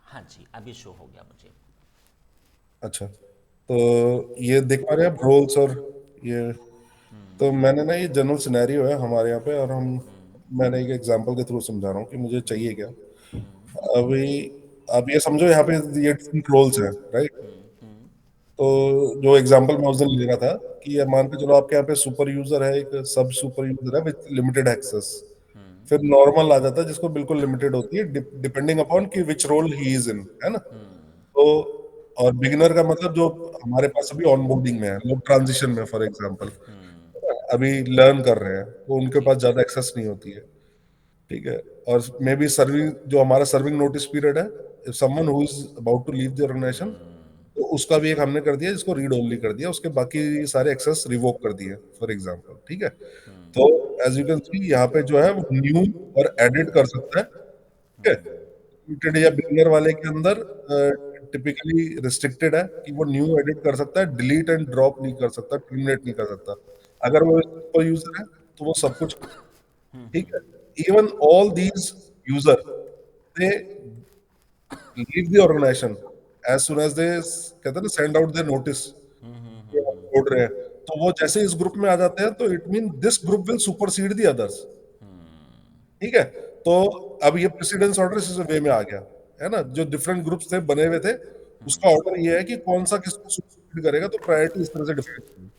[SPEAKER 1] हाँ जी, अभी शो हो गया मुझे।
[SPEAKER 2] अच्छा, तो ये देख पा रहे हैं आप रोल्स और ये? तो मैंने ना, ये जनरल सिनेरियो है हमारे यहाँ पे, और मैंने एक एग्जांपल के थ्रू समझा रहा हूँ कि मुझे चाहिए क्या। अभी आप ये समझो, यहाँ पे ये डिफरेंट रोल्स हैं, राइट। तो जो एग्जांपल मैं उस दिन ले रहा था कि ये मान के चलो आपके यहाँ पे सुपर यूजर है, एक सब सुपर यूजर है विद लिमिटेड एक्सेस, फिर नॉर्मल आ जाता है जिसको बिल्कुल लिमिटेड होती है, डिपेंडिंग अपॉन कि which role he is in, है ना। तो और बिगिनर का मतलब जो हमारे पास अभी ऑनबोर्डिंग में है, लोग ट्रांजिशन में फॉर एग्जांपल अभी लर्न कर रहे हैं, तो उनके पास
[SPEAKER 1] ठीक है।
[SPEAKER 2] ज्यादा एक्सेस नहीं होती है, ठीक है। और मे बी सर्विंग, जो हमारा सर्विंग नोटिस पीरियड है, if someone who is about to leave the organization, तो उसका भी एक हमने कर दिया जिसको रीड ओनली कर दिया, उसके बाकी सारे एक्सेस रिवोक कर दिए फॉर एग्जांपल, ठीक है। तो एज यू कैन सी यहाँ पे जो है वो न्यू और एडिट कर सकता है, ठीक है। लिमिटेड या बिगिनर वाले के अंदर टिपिकली रिस्ट्रिक्टेड है कि वो न्यू एडिट कर सकता है, डिलीट एंड ड्रॉप नहीं कर सकता, टर्मिनेट नहीं कर सकता। अगर वो सुपर यूजर है तो वो सब कुछ, ठीक है। Even all these user, they leave the organization as soon as they, कहते हैं ना, सेंड आउट देयर नोटिस, ये हम छोड़ रहे हैं। तो वो जैसे इस ग्रुप में आ जाते हैं, तो it mean this group will supersede the others, ठीक है। तो अब ये प्रेसिडेंस ऑर्डर इस वे में आ गया, है ना, जो डिफरेंट ग्रुप्स थे बने हुए थे, उसका ऑर्डर ये है कि कौन सा किसको सुपरसीड करेगा, तो प्रायोरिटी इस तरह से डिफाइन,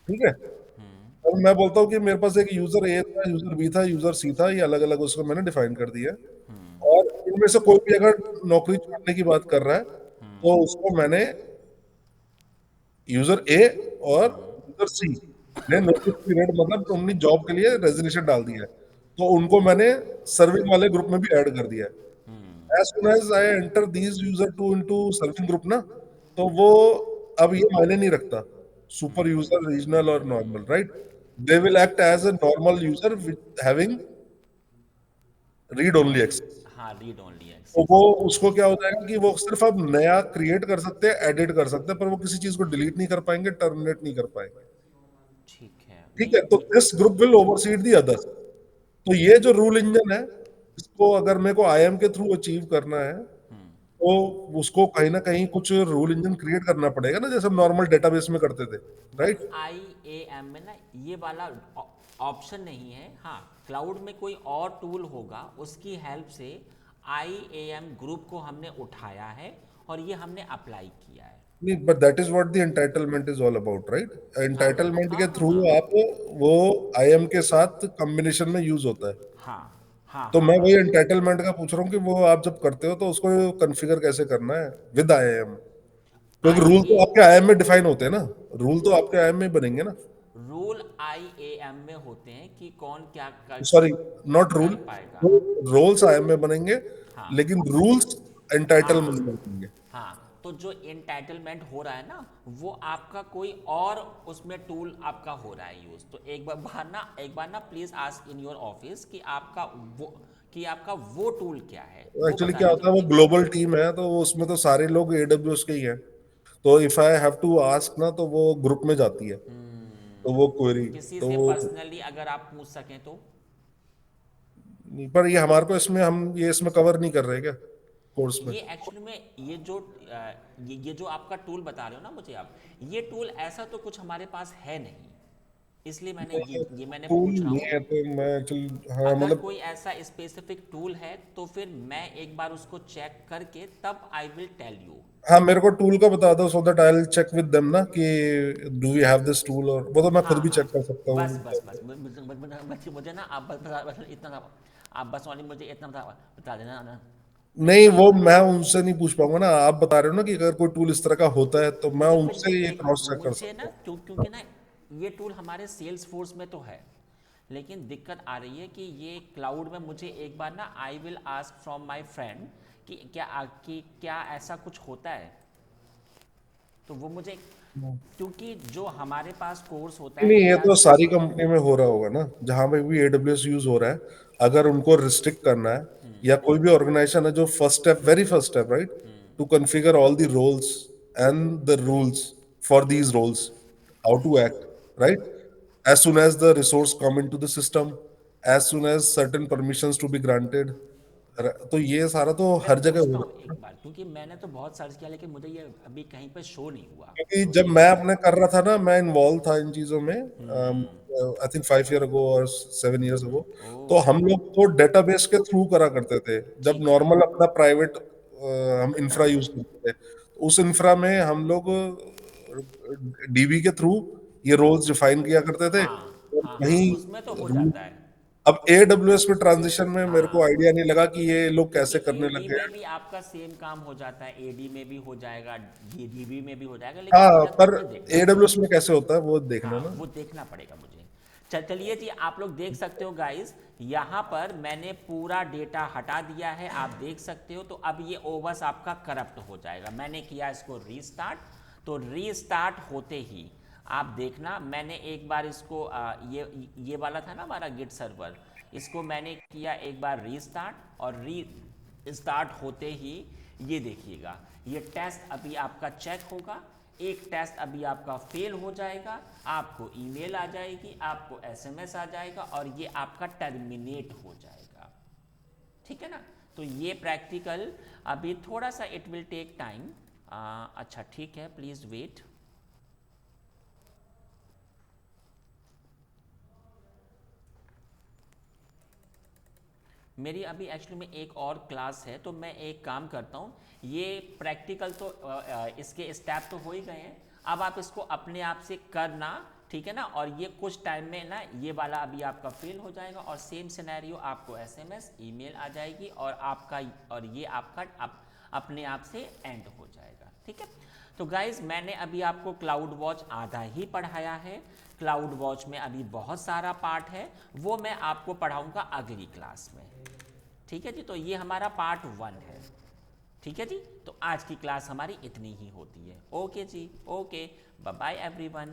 [SPEAKER 2] ठीक है। अब मैं बोलता हूँ कि मेरे पास एक यूजर ए था, यूजर बी था, यूजर सी था, ये अलग अलग उसको मैंने डिफाइन कर दिया, और इनमें से कोई भी अगर नौकरी छोड़ने की बात कर रहा है, तो उसको मैंने यूजर ए और यूजर सी ने नोटिस पीरियड, मतलब उन्होंने जॉब के लिए रेजिग्नेशन डाल दिया है, तो उनको मैंने सर्विंग वाले ग्रुप में भी ऐड कर दिया है। As soon as I enter these user to into serving group ना, तो वो अब ये मायने नहीं रखता सुपर यूजर, रीजनल और normal, right. They will act as a normal user with having read only access.
[SPEAKER 1] हाँ, रीड ओनली
[SPEAKER 2] तो
[SPEAKER 1] एक्सेस।
[SPEAKER 2] वो उसको क्या हो जाएगा कि वो सिर्फ अब नया क्रिएट कर सकते हैं, एडिट कर सकते हैं, पर वो किसी चीज को डिलीट नहीं कर पाएंगे, टर्मिनेट नहीं कर पाएंगे,
[SPEAKER 1] ठीक है,
[SPEAKER 2] ठीक
[SPEAKER 1] नहीं
[SPEAKER 2] है। तो this group will oversee the others. तो ये जो रूल इंजन है, इसको अगर मेरे को आईएम के थ्रू अचीव करना है, तो उसको कहीं ना कहीं कुछ रूल इंजन क्रिएट करना पड़ेगा ना, जैसे हम नॉर्मल डेटाबेस में करते थे,
[SPEAKER 1] but
[SPEAKER 2] right.
[SPEAKER 1] I A M में ना ये वाला ऑप्शन नहीं है। हाँ, क्लाउड में कोई और टूल होगा, उसकी हेल्प से आई ए एम ग्रुप को हमने उठाया है और ये हमने अप्लाई किया है।
[SPEAKER 2] नहीं, but that is what the entitlement is all about, right.
[SPEAKER 1] हाँ हाँ
[SPEAKER 2] एंटाइटलमेंट
[SPEAKER 1] हाँ
[SPEAKER 2] के
[SPEAKER 1] हाँ
[SPEAKER 2] थ्रू
[SPEAKER 1] हाँ
[SPEAKER 2] आप, वो आईएम के साथ कॉम्बिनेशन में यूज होता है।
[SPEAKER 1] हाँ हाँ
[SPEAKER 2] तो
[SPEAKER 1] हाँ
[SPEAKER 2] मैं
[SPEAKER 1] हाँ।
[SPEAKER 2] वही एंटाइटलमेंट का पूछ रहा हूँ कि वो आप जब करते हो तो उसको कॉन्फ़िगर कैसे करना है विद आईएम, क्योंकि
[SPEAKER 1] आई
[SPEAKER 2] रूल
[SPEAKER 1] ए,
[SPEAKER 2] तो आपके आईएम में डिफाइन होते हैं ना, रूल तो आपके आईएम में ही बनेंगे ना।
[SPEAKER 1] रूल आई ए एम में होते हैं कि कौन क्या
[SPEAKER 2] सॉरी, नॉट रूल,
[SPEAKER 1] कर पाएगा।
[SPEAKER 2] रोल्स आईएम में बनेंगे,
[SPEAKER 1] हाँ
[SPEAKER 2] लेकिन रूल्स
[SPEAKER 1] हाँ
[SPEAKER 2] एंटाइटलमेंट में बनेंगे।
[SPEAKER 1] हाँ, तो जो एंटाइटलमेंट हो रहा है ना वो आपका कोई और उसमें टूल आपका हो रहा है यूज़। तो एक बार ना please ask in your office कि आपका वो टूल क्या है, वो
[SPEAKER 2] एक्चुअली
[SPEAKER 1] बता
[SPEAKER 2] क्या
[SPEAKER 1] दीजिए
[SPEAKER 2] होता है, वो
[SPEAKER 1] मुझे।
[SPEAKER 2] ग्लोबल टीम है तो उसमें तो सारे लोग AWS के ही हैं। तो if I have to ask ना तो वो ग्रुप में जाती है, तो वो क्वेरी।
[SPEAKER 1] किसी
[SPEAKER 2] तो
[SPEAKER 1] से पर्सनली अगर आप पूछ सकें तो।
[SPEAKER 2] पर ये हमारे को इसमें, हम ये इसमें कवर नहीं कर रहे क्या कोर्स में?
[SPEAKER 1] ये एक्चुअली में ये जो आपका टूल बता रहे हो ना मुझे आप, ये टूल ऐसा तो कुछ हमारे पास है नहीं, इसलिए मैंने ये मैंने
[SPEAKER 2] टूल
[SPEAKER 1] पूछ रहा
[SPEAKER 2] नहीं
[SPEAKER 1] हूँ।
[SPEAKER 2] है तो मैं एक्चुअली, हाँ
[SPEAKER 1] अगर
[SPEAKER 2] मतलब,
[SPEAKER 1] कोई ऐसा स्पेसिफिक टूल है तो फिर मैं एक बार उसको चेक करके तब आई विल टेल यू।
[SPEAKER 2] हाँ मेरे को टूल का बता दो, so that I will check with them ना कि do we have this tool, और वो तो मैं खुद
[SPEAKER 1] हाँ
[SPEAKER 2] भी
[SPEAKER 1] हाँ,
[SPEAKER 2] चेक कर सकता
[SPEAKER 1] बस बस
[SPEAKER 2] हूँ।
[SPEAKER 1] बस मुझे ना आप बस इतना, आप बस वाली मुझे इतना बता देना ना।
[SPEAKER 2] नहीं,
[SPEAKER 1] कि
[SPEAKER 2] वो मैं उनसे नहीं पूछ पाऊंगा ना, आप बता रहे हो ना कि अगर कोई टूल इस तरह का होता है तो मैं
[SPEAKER 1] मतलब
[SPEAKER 2] उनसे ये
[SPEAKER 1] देख
[SPEAKER 2] क्रॉस चेक कर
[SPEAKER 1] मुझे
[SPEAKER 2] सकता
[SPEAKER 1] ना
[SPEAKER 2] हूँ।
[SPEAKER 1] क्योंकि ना ये टूल हमारे सेल्स फोर्स में तो है, लेकिन दिक्कत आ रही है कि ये क्लाउड में मुझे एक बार ना I will ask from my friend कि क्या ऐसा कुछ होता है, तो वो मुझे, क्योंकि जो हमारे पास कोर्स होता
[SPEAKER 2] नहीं
[SPEAKER 1] है
[SPEAKER 2] नहीं, ये
[SPEAKER 1] या
[SPEAKER 2] तो सारी कंपनी में हो रहा होगा ना, जहां पे भी AWS यूज हो रहा है। अगर उनको रिस्ट्रिक्ट करना है, या कोई भी ऑर्गेनाइजेशन है जो first step, very first step, right, to configure all the roles and the rules for these roles, how to act, right, as soon as the resource come into the system, as soon as certain permissions to be granted, तो ये सारा तो
[SPEAKER 1] मैं
[SPEAKER 2] हर जगह
[SPEAKER 1] पूछता
[SPEAKER 2] हो
[SPEAKER 1] हूँ
[SPEAKER 2] रहा है।
[SPEAKER 1] एक बार, क्योंकि मैंने तो बहुत सर्च किया लेकिन मुझे ये अभी कहीं पे शो नहीं हुआ,
[SPEAKER 2] क्योंकि
[SPEAKER 1] तो
[SPEAKER 2] जब
[SPEAKER 1] ये
[SPEAKER 2] मैं
[SPEAKER 1] चीज़।
[SPEAKER 2] अपने कर रहा था ना, मैं इन्वॉल्व था इन चीजों में, आई थिंक 5 ईयर अगो और 7 ईयर्स अगो। तो
[SPEAKER 1] ओह,
[SPEAKER 2] हम लोग तो डेटाबेस के थ्रू करा करते थे, जब
[SPEAKER 1] ठीक है।
[SPEAKER 2] नॉर्मल अपना प्राइवेट हम इंफ्रा यूज करते थे, तो उस इंफ्रा में हम लोग DB के थ्रू ये रोल्स डिफाइन किया करते थे।
[SPEAKER 1] हाँ
[SPEAKER 2] और
[SPEAKER 1] हाँ हाँ,
[SPEAKER 2] वहीं
[SPEAKER 1] उसमें तो हो
[SPEAKER 2] रूल,
[SPEAKER 1] जाता है।
[SPEAKER 2] अब AWS में ट्रांजिशन में मेरे को
[SPEAKER 1] हाँ,
[SPEAKER 2] आइडिया नहीं लगा कि ये लोग
[SPEAKER 1] क्योंकि
[SPEAKER 2] कैसे करने
[SPEAKER 1] एडी
[SPEAKER 2] लग
[SPEAKER 1] में
[SPEAKER 2] गए।
[SPEAKER 1] भी आपका सेम काम हो जाता है, एडी में भी हो जाएगा, डीबी में भी हो जाएगा, लेकिन
[SPEAKER 2] हाँ,
[SPEAKER 1] मुझे
[SPEAKER 2] पर
[SPEAKER 1] मुझे देखना
[SPEAKER 2] AWS
[SPEAKER 1] पड़ेगा।
[SPEAKER 2] में कैसे होता है वो देखना
[SPEAKER 1] हाँ,
[SPEAKER 2] ना।
[SPEAKER 1] वो देखना पड़ेगा मुझे। चलिए जी, आप लोग देख सकते हो गाइस, यहाँ पर मैंने पूरा डेटा हटा दिया है, आप देख सकते हो। तो अब ये ओवस आपका करप्ट हो जाएगा। मैंने किया इसको रीस्टार्ट, तो रीस्टार्ट होते ही आप देखना, मैंने एक बार इसको ये वाला था ना हमारा गिट सर्वर, इसको मैंने किया एक बार रीस्टार्ट, और री स्टार्ट होते ही ये देखिएगा, ये टेस्ट अभी आपका चेक होगा। एक टेस्ट अभी आपका फेल हो जाएगा, आपको ईमेल आ जाएगी, आपको एसएमएस आ जाएगा, और ये आपका टर्मिनेट हो जाएगा। ठीक है ना? तो ये प्रैक्टिकल अभी थोड़ा सा इट विल टेक टाइम। अच्छा ठीक है, प्लीज़ वेट। मेरी अभी एक्चुअली में एक और क्लास है, तो मैं एक काम करता हूँ, ये प्रैक्टिकल तो इसके स्टेप तो हो ही गए हैं, अब आप इसको अपने आप से करना, ठीक है ना? और ये कुछ टाइम में ना ये वाला अभी आपका फेल हो जाएगा, और सेम सिनेरियो आपको एसएमएस ईमेल आ जाएगी, और ये आपका अपने आप से एंड हो जाएगा। ठीक है? तो गाइज, मैंने अभी आपको क्लाउड वॉच आधा ही पढ़ाया है। क्लाउड वॉच में अभी बहुत सारा पार्ट है, वो मैं आपको पढ़ाऊंगा अगली क्लास में। ठीक है जी, तो ये हमारा पार्ट 1 है। ठीक है जी, तो आज की क्लास हमारी इतनी ही होती है। ओके जी, ओके, बाय बाय एवरीवन।